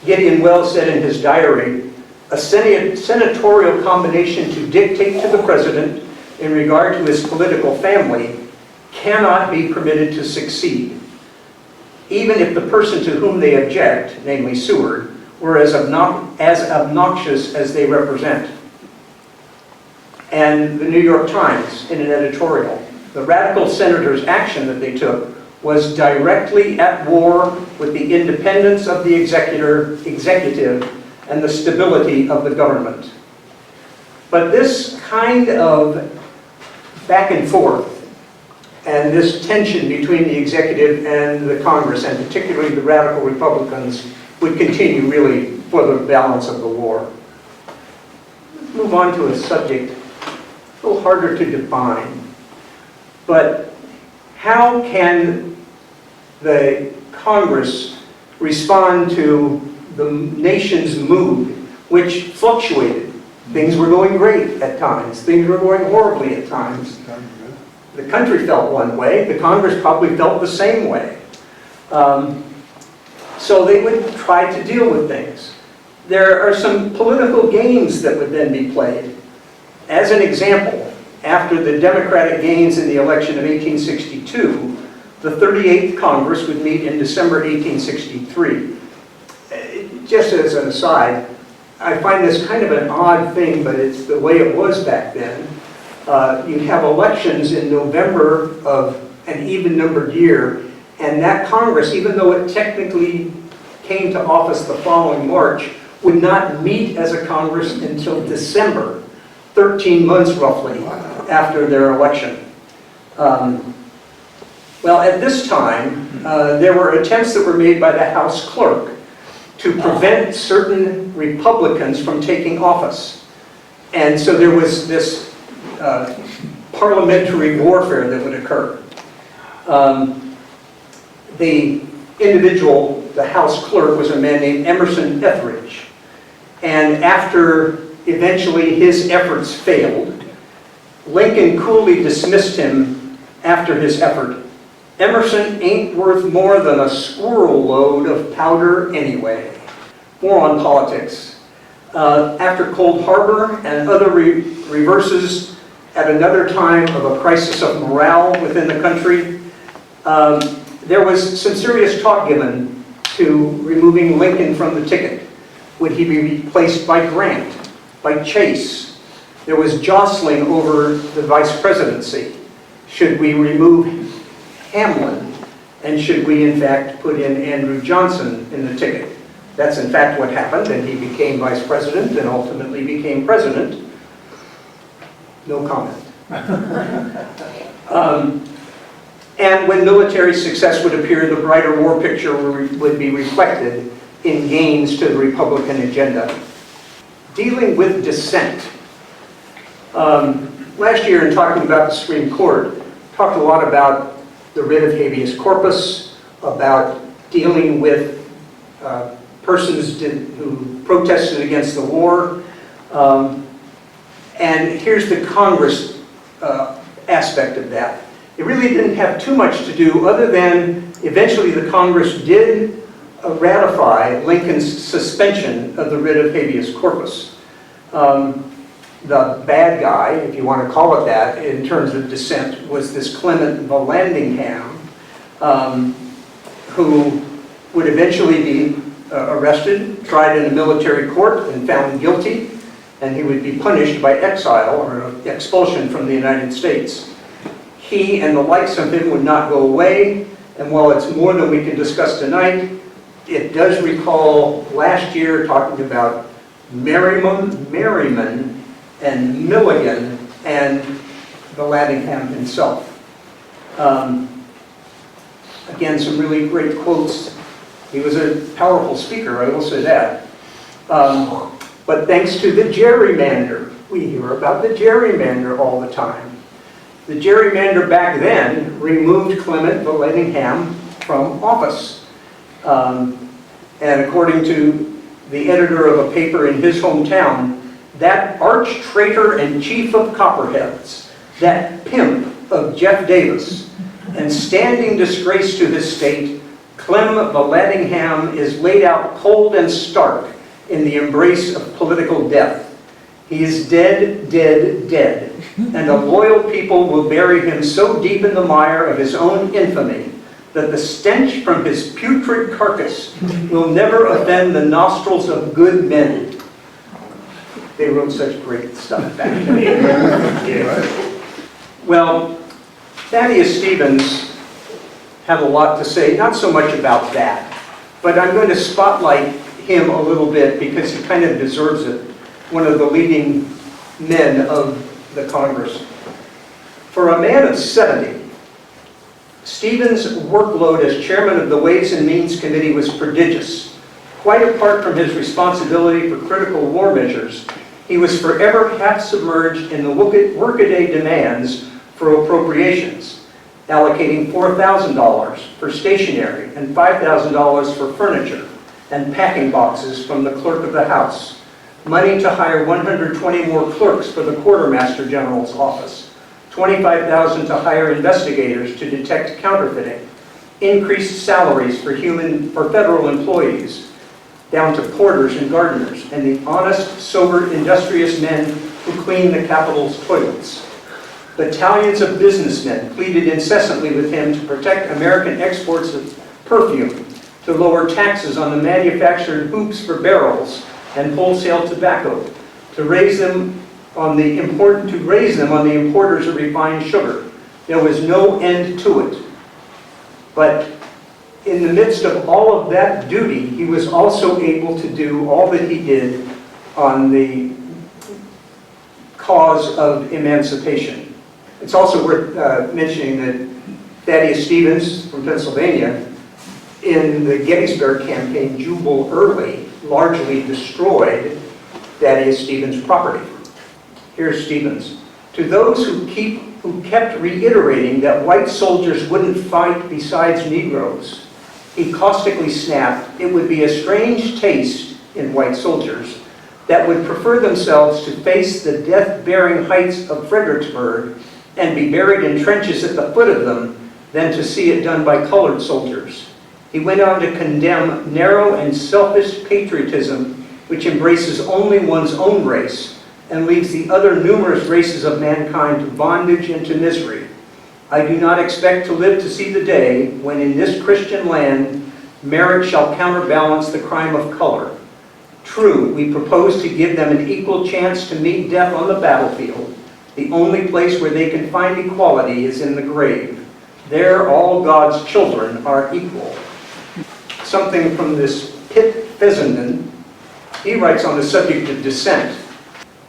Gideon Welles said in his diary, "A senatorial combination to dictate to the president in regard to his political family cannot be permitted to succeed, even if the person to whom they object, namely Seward, were as obnoxious as they represent." And the New York Times, in an editorial, the radical senators' action that they took was directly at war with the independence of the executive and the stability of the government. But this kind of back and forth and this tension between the executive and the Congress, and particularly the radical Republicans, would continue really for the balance of the war. Let's move on to a subject a little harder to define. But how can the Congress respond to the nation's mood, which fluctuated? Things were going great at times. Things were going horribly at times. The country felt one way. The Congress probably felt the same way. So they would try to deal with things. There are some political games that would then be played. As an example, after the Democratic gains in the election of 1862, the 38th Congress would meet in December 1863. Just as an aside, I find this kind of an odd thing, but it's the way it was back then. You'd have elections in November of an even-numbered year, and that Congress, even though it technically came to office the following March, would not meet as a Congress until December, 13 months roughly after their election. Well, at this time, there were attempts that were made by the House clerk to prevent certain Republicans from taking office. And so there was this parliamentary warfare that would occur. The individual, the House clerk, was a man named Emerson Etheridge. And after eventually his efforts failed, Lincoln coolly dismissed him after his effort. "Emerson ain't worth more than a squirrel load of powder anyway." More on politics. After Cold Harbor and other reverses at another time of a crisis of morale within the country, there was some serious talk given to removing Lincoln from the ticket. Would he be replaced by Grant, by Chase? There was jostling over the vice presidency. Should we remove Hamlin? And should we, in fact, put in Andrew Johnson in the ticket? That's, in fact, what happened, and he became vice president and ultimately became president. No comment. And when military success would appear, the brighter war picture would be reflected in gains to the Republican agenda. Dealing with dissent. Last year, in talking about the Supreme Court, talked a lot about the writ of habeas corpus, about dealing with persons who protested against the war. And here's the Congress aspect of that. It really didn't have too much to do, other than eventually the Congress did ratify Lincoln's suspension of the writ of habeas corpus. The bad guy, if you want to call it that, in terms of dissent, was this Clement Vallandigham, who would eventually be arrested, tried in a military court, and found guilty, and he would be punished by exile or expulsion from the United States. He and the likes of him would not go away, and while it's more than we can discuss tonight, it does recall last year talking about Merriman and Milligan and Vallandigham himself. Again, some really great quotes. He was a powerful speaker, I will say that. But thanks to the gerrymander, we hear about the gerrymander all the time. The gerrymander back then removed Clement Vallandigham from office. And according to the editor of a paper in his hometown, that arch traitor and chief of copperheads, that pimp of Jeff Davis, and standing disgrace to his state, Clem Vallandigham is laid out cold and stark in the embrace of political death. He is dead, dead, dead, and the loyal people will bury him so deep in the mire of his own infamy that the stench from his putrid carcass will never offend the nostrils of good men. They wrote such great stuff back then. Yeah. Well, Thaddeus Stevens had a lot to say, not so much about that, but I'm going to spotlight him a little bit because he kind of deserves it. One of the leading men of the Congress. For a man of 70, Stevens' workload as chairman of the Ways and Means Committee was prodigious. Quite apart from his responsibility for critical war measures, he was forever half submerged in the workaday demands for appropriations, allocating $4,000 for stationery and $5,000 for furniture and packing boxes from the clerk of the House, money to hire 120 more clerks for the Quartermaster General's office, $25,000 to hire investigators to detect counterfeiting, increased salaries for federal employees, down to porters and gardeners, and the honest, sober, industrious men who clean the Capitol's toilets. Battalions of businessmen pleaded incessantly with him to protect American exports of perfume, to lower taxes on the manufactured hoops for barrels and wholesale tobacco, to raise them on the importers of refined sugar. There was no end to it. But in the midst of all of that duty, he was also able to do all that he did on the cause of emancipation. It's also worth mentioning that Thaddeus Stevens from Pennsylvania, in the Gettysburg campaign, Jubal Early largely destroyed Thaddeus Stevens' property. Here's Stevens. To those who kept reiterating that white soldiers wouldn't fight besides Negroes, he caustically snapped, it would be a strange taste in white soldiers that would prefer themselves to face the death-bearing heights of Fredericksburg and be buried in trenches at the foot of them than to see it done by colored soldiers. He went on to condemn narrow and selfish patriotism which embraces only one's own race and leaves the other numerous races of mankind to bondage and to misery. I do not expect to live to see the day when in this Christian land merit shall counterbalance the crime of color. True, we propose to give them an equal chance to meet death on the battlefield. The only place where they can find equality is in the grave. There all God's children are equal. Something from this Pitt Fessenden. He writes on the subject of dissent.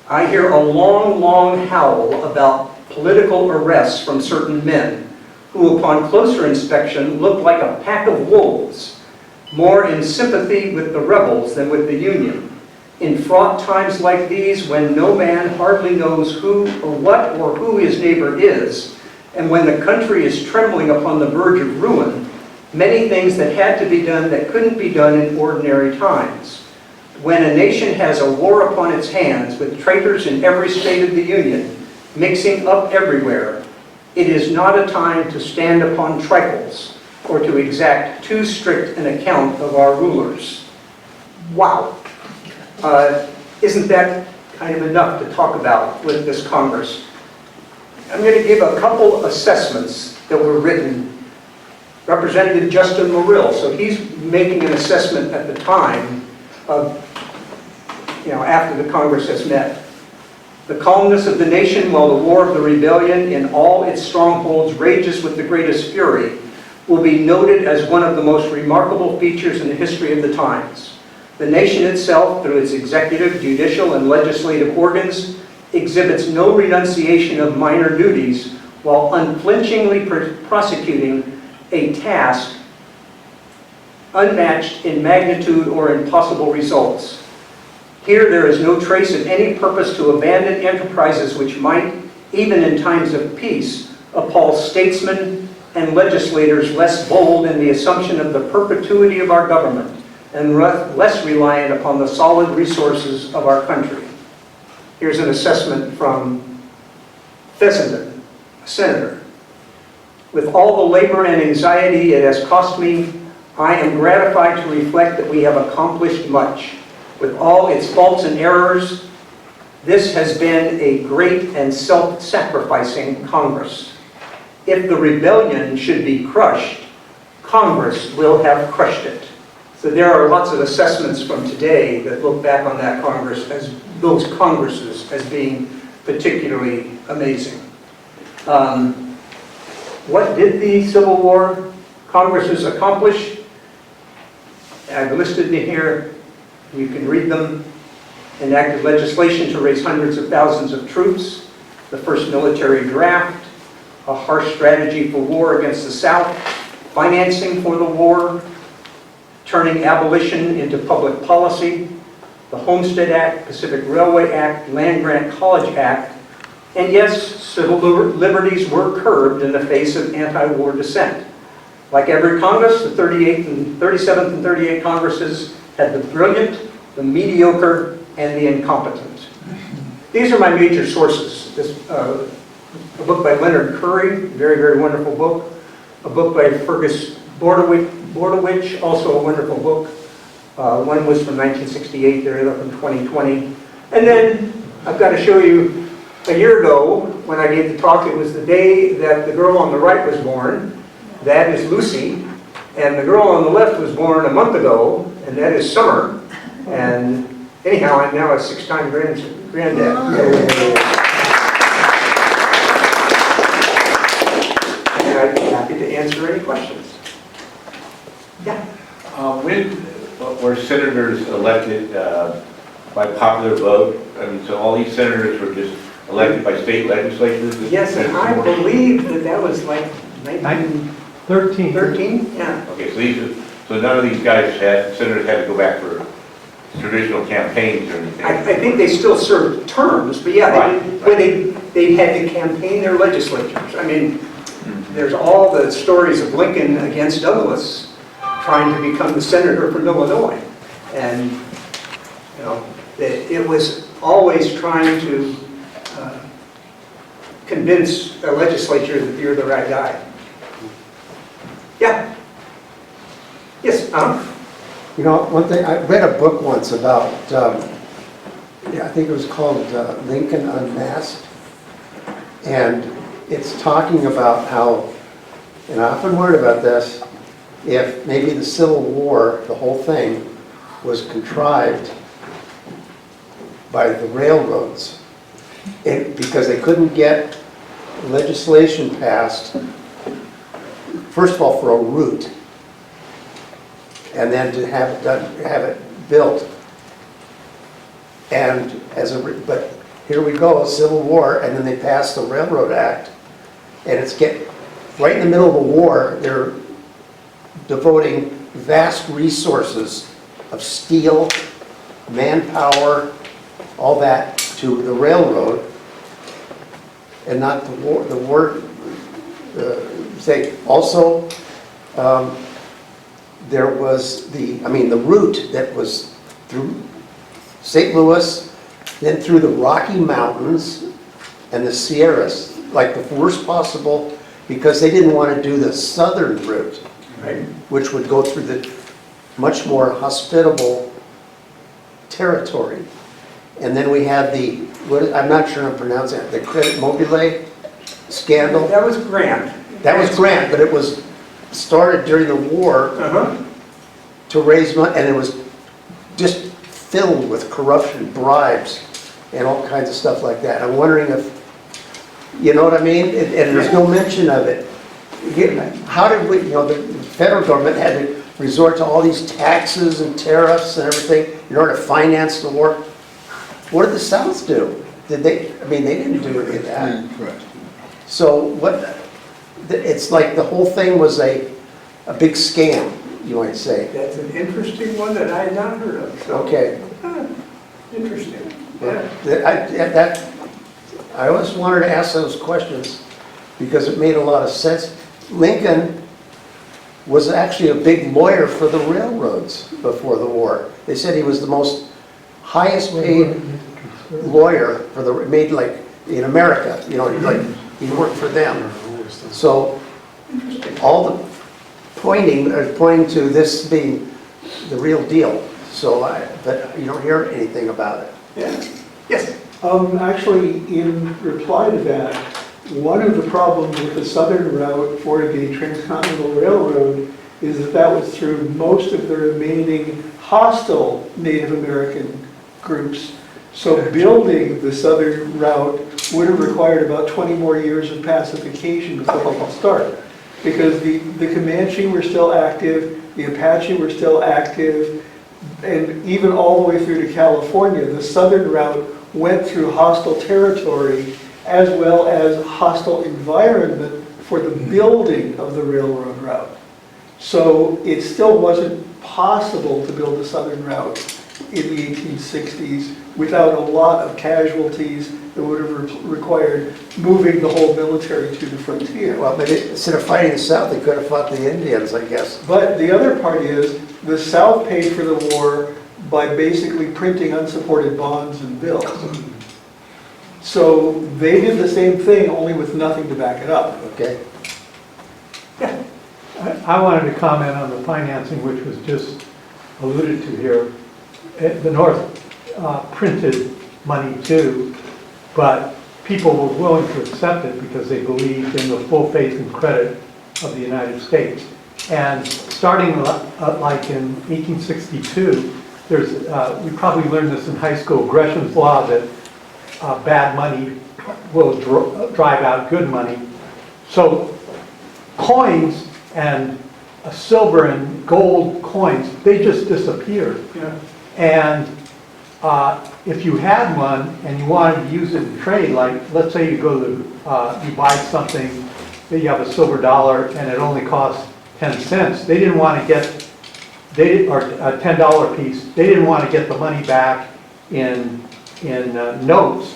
I hear a long, long howl about political arrests from certain men who upon closer inspection look like a pack of wolves, more in sympathy with the rebels than with the Union. In fraught times like these, when no man hardly knows who or what or who his neighbor is, and when the country is trembling upon the verge of ruin, many things that had to be done that couldn't be done in ordinary times. When a nation has a war upon its hands with traitors in every state of the Union, mixing up everywhere, it is not a time to stand upon trifles, or to exact too strict an account of our rulers. Wow. Isn't that kind of enough to talk about with this Congress? I'm going to give a couple assessments that were written. Representative Justin Morrill, so he's making an assessment at the time of, after the Congress has met. The calmness of the nation while the war of the rebellion in all its strongholds rages with the greatest fury will be noted as one of the most remarkable features in the history of the times. The nation itself, through its executive, judicial, and legislative organs, exhibits no renunciation of minor duties while unflinchingly prosecuting a task unmatched in magnitude or in possible results. Here there is no trace of any purpose to abandon enterprises which might, even in times of peace, appall statesmen and legislators less bold in the assumption of the perpetuity of our government and less reliant upon the solid resources of our country. Here's an assessment from Fessenden, a senator. With all the labor and anxiety it has cost me, I am gratified to reflect that we have accomplished much. With all its faults and errors, this has been a great and self-sacrificing Congress. If the rebellion should be crushed, Congress will have crushed it. So there are lots of assessments from today that look back on that Congress as those Congresses as being particularly amazing. What did the Civil War Congresses accomplish? I've listed in here. You can read them. Enacted legislation to raise hundreds of thousands of troops, the first military draft, a harsh strategy for war against the South, financing for the war, turning abolition into public policy, the Homestead Act, Pacific Railway Act, Land Grant College Act, and yes, civil liberties were curbed in the face of anti-war dissent. Like every Congress, the 37th and 38th Congresses had the brilliant, the mediocre, and the incompetent. These are my major sources. A book by Leonard Curry, very, very wonderful book. A book by Fergus Bordowich, also a wonderful book. One was from 1968, the other from 2020. And then I've got to show you a year ago when I gave the talk. It was the day that the girl on the right was born. That is Lucy. And the girl on the left was born a month ago, and that is Summer. And anyhow, I'm now a 6-time granddad. And I'd be happy to answer any questions. Yeah. When were senators elected by popular vote? I mean, so all these senators were just elected by state legislatures? Yes, and I believe that was like 1913. Yeah. Okay, so none of these senators had to go back for traditional campaigns or anything? I think they still served terms, but yeah, they had to campaign their legislatures. I mean, there's all the stories of Lincoln against Douglas trying to become the senator from Illinois. And, it was always trying to convince a legislature that you're the right guy. Yeah. Yes, one thing, I read a book once about, I think it was called Lincoln Unmasked. And it's talking about how, and I often worried about this, if maybe the Civil War, the whole thing, was contrived by the railroads. Because they couldn't get legislation passed, first of all, for a route, and then to have it built. And but here we go, a Civil War, and then they passed the Railroad Act, and it's right in the middle of the war. They're devoting vast resources of steel, manpower, all that to the railroad, and not the war. Also, there was the route that was through St. Louis, then through the Rocky Mountains and the Sierras, like the worst possible, because they didn't want to do the southern route. Right. which would go through the much more hospitable territory. And then we had the, I'm not sure I'm pronouncing it, the Credit Mobile scandal. That was Grant. That was Grant, but it was started during the war Uh-huh. to raise money, and it was just filled with corruption, bribes, and all kinds of stuff like that. I'm wondering if, you know what I mean? And there's no mention of it. How did we, the federal government had to resort to all these taxes and tariffs and everything in order to finance the war. What did the South do? Did they, they didn't do any of that. Correct. So what, it's like the whole thing was a big scam, you might say. That's an interesting one that I had not heard of, so. Okay. Interesting. I always wanted to ask those questions because it made a lot of sense. Lincoln was actually a big lawyer for the railroads before the war. They said he was the most highest paid lawyer for the, made like in America, like he worked for them. So all the pointing to this being the real deal. So but you don't hear anything about it. Yeah. Yes. Actually, in reply to that, one of the problems with the southern route for the Transcontinental Railroad is that that was through most of the remaining hostile Native American groups. So building the southern route would have required about 20 more years of pacification before they could start. Because the Comanche were still active, the Apache were still active, and even all the way through to California, the southern route went through hostile territory as well as hostile environment for the building of the railroad route. So it still wasn't possible to build the southern route in the 1860s without a lot of casualties that would have required moving the whole military to the frontier. Well, but instead of fighting the South, they could have fought the Indians, I guess. But the other part is, the South paid for the war by basically printing unsupported bonds and bills. So they did the same thing, only with nothing to back it up. Okay. I wanted to comment on the financing, which was just alluded to here. The North printed money too, but people were willing to accept it because they believed in the full faith and credit of the United States. And starting like in 1862, we probably learned this in high school, Gresham's law, that bad money will drive out good money. So coins and silver and gold coins, they just disappeared. Yeah. And if you had one and you wanted to use it in trade, like let's say you go to, you buy something that you have a silver dollar and it only costs 10 cents, they didn't want to get, or a $10 piece, they didn't want to get the money back in notes.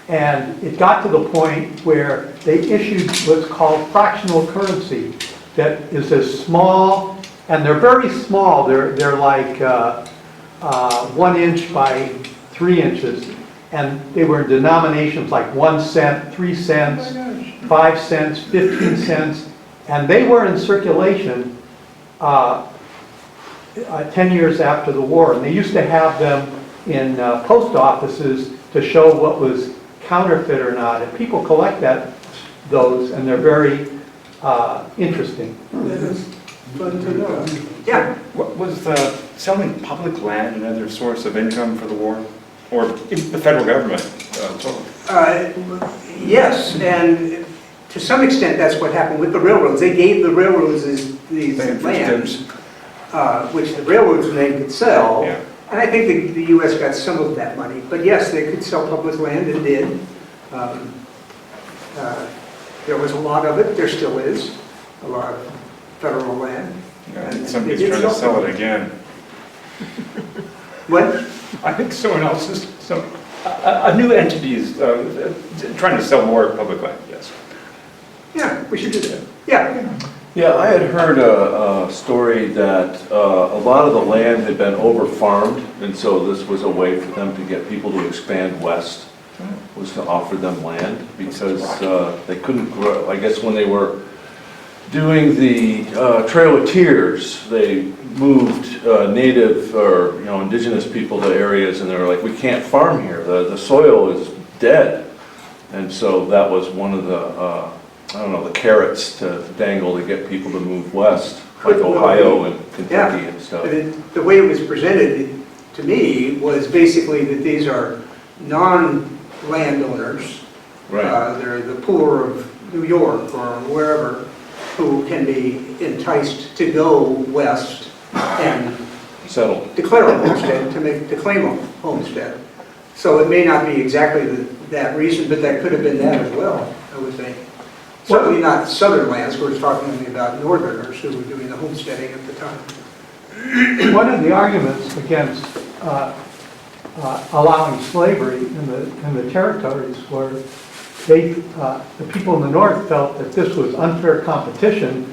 And it got to the point where they issued what's called fractional currency that is as small, and they're very small, they're like 1 inch by 3 inches, and they were in denominations like 1 cent, 3 cents, 5 cents, 15 cents, and they were in circulation 10 years after the war, and they used to have them in post offices to show what was counterfeit or not, and people collect those, and they're very interesting. That's fun to know. Yeah. What was selling public land another source of income for the war? Or the federal government? Yes, and to some extent, that's what happened with the railroads. They gave the railroads these lands, which the railroads then could sell. Yeah. And I think the U.S. got some of that money. But yes, they could sell public land and did. There was a lot of it. There still is a lot of federal land. And somebody's trying to sell it again. What? I think someone else is, a new entity is trying to sell more public land, yes. Yeah, we should do that. Yeah. Yeah, I had heard a story that a lot of the land had been over-farmed, and so this was a way for them to get people to expand west, was to offer them land, because they couldn't grow, I guess when they were doing the Trail of Tears, they moved native or, indigenous people to areas, and they were like, we can't farm here, the soil is dead. And so that was one of the, the carrots to dangle to get people to move west, like Ohio and Kentucky and stuff. The way it was presented to me was basically that these are non-landowners. Right. They're the poor of New York or wherever who can be enticed to go west and Settle. declare a homestead, to claim a homestead. So it may not be exactly that reason, but that could have been that as well, I would think. Certainly not southern lands, we're talking only about northerners who were doing the homesteading at the time. One of the arguments against allowing slavery in the territories were the people in the north felt that this was unfair competition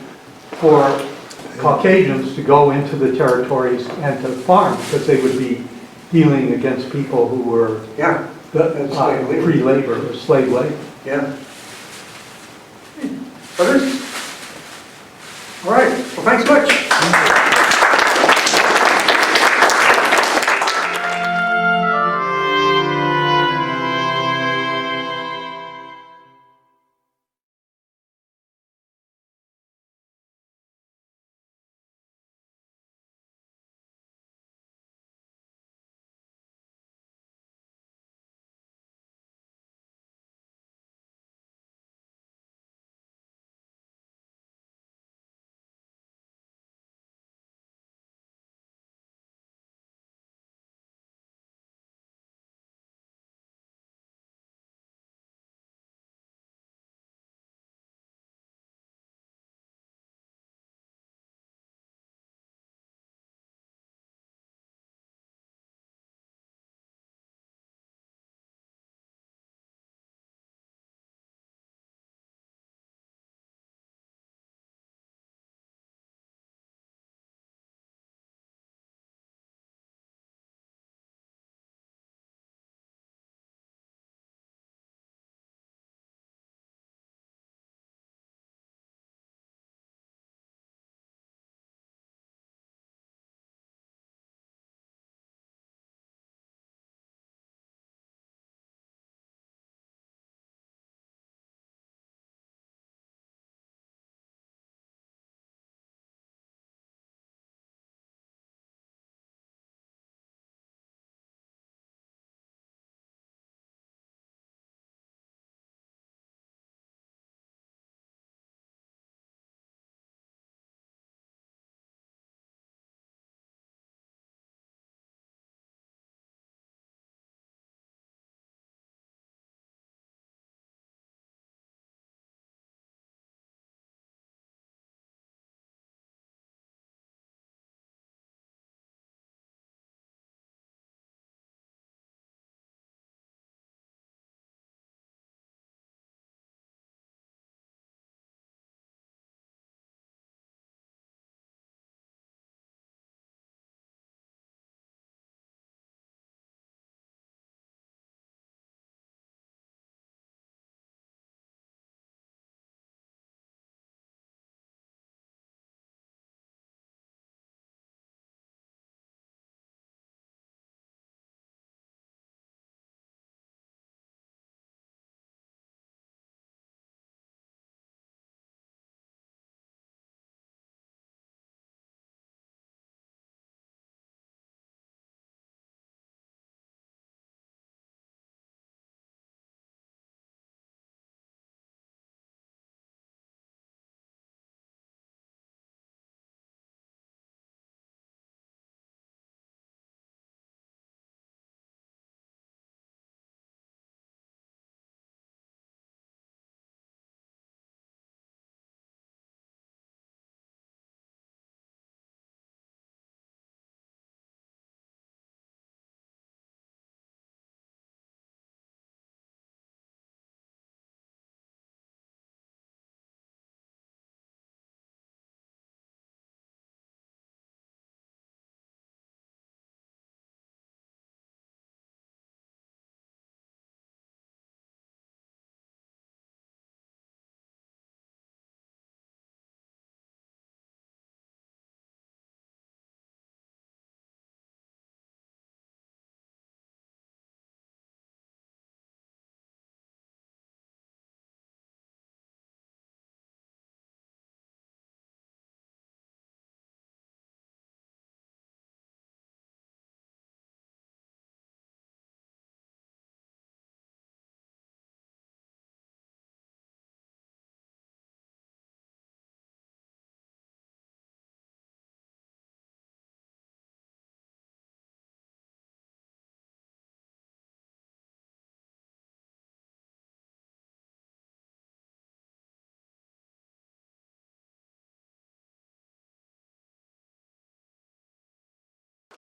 for Caucasians to go into the territories and to farm, because they would be dealing against people who were free labor or slave labor. Yeah. Others? All right, well, thanks much.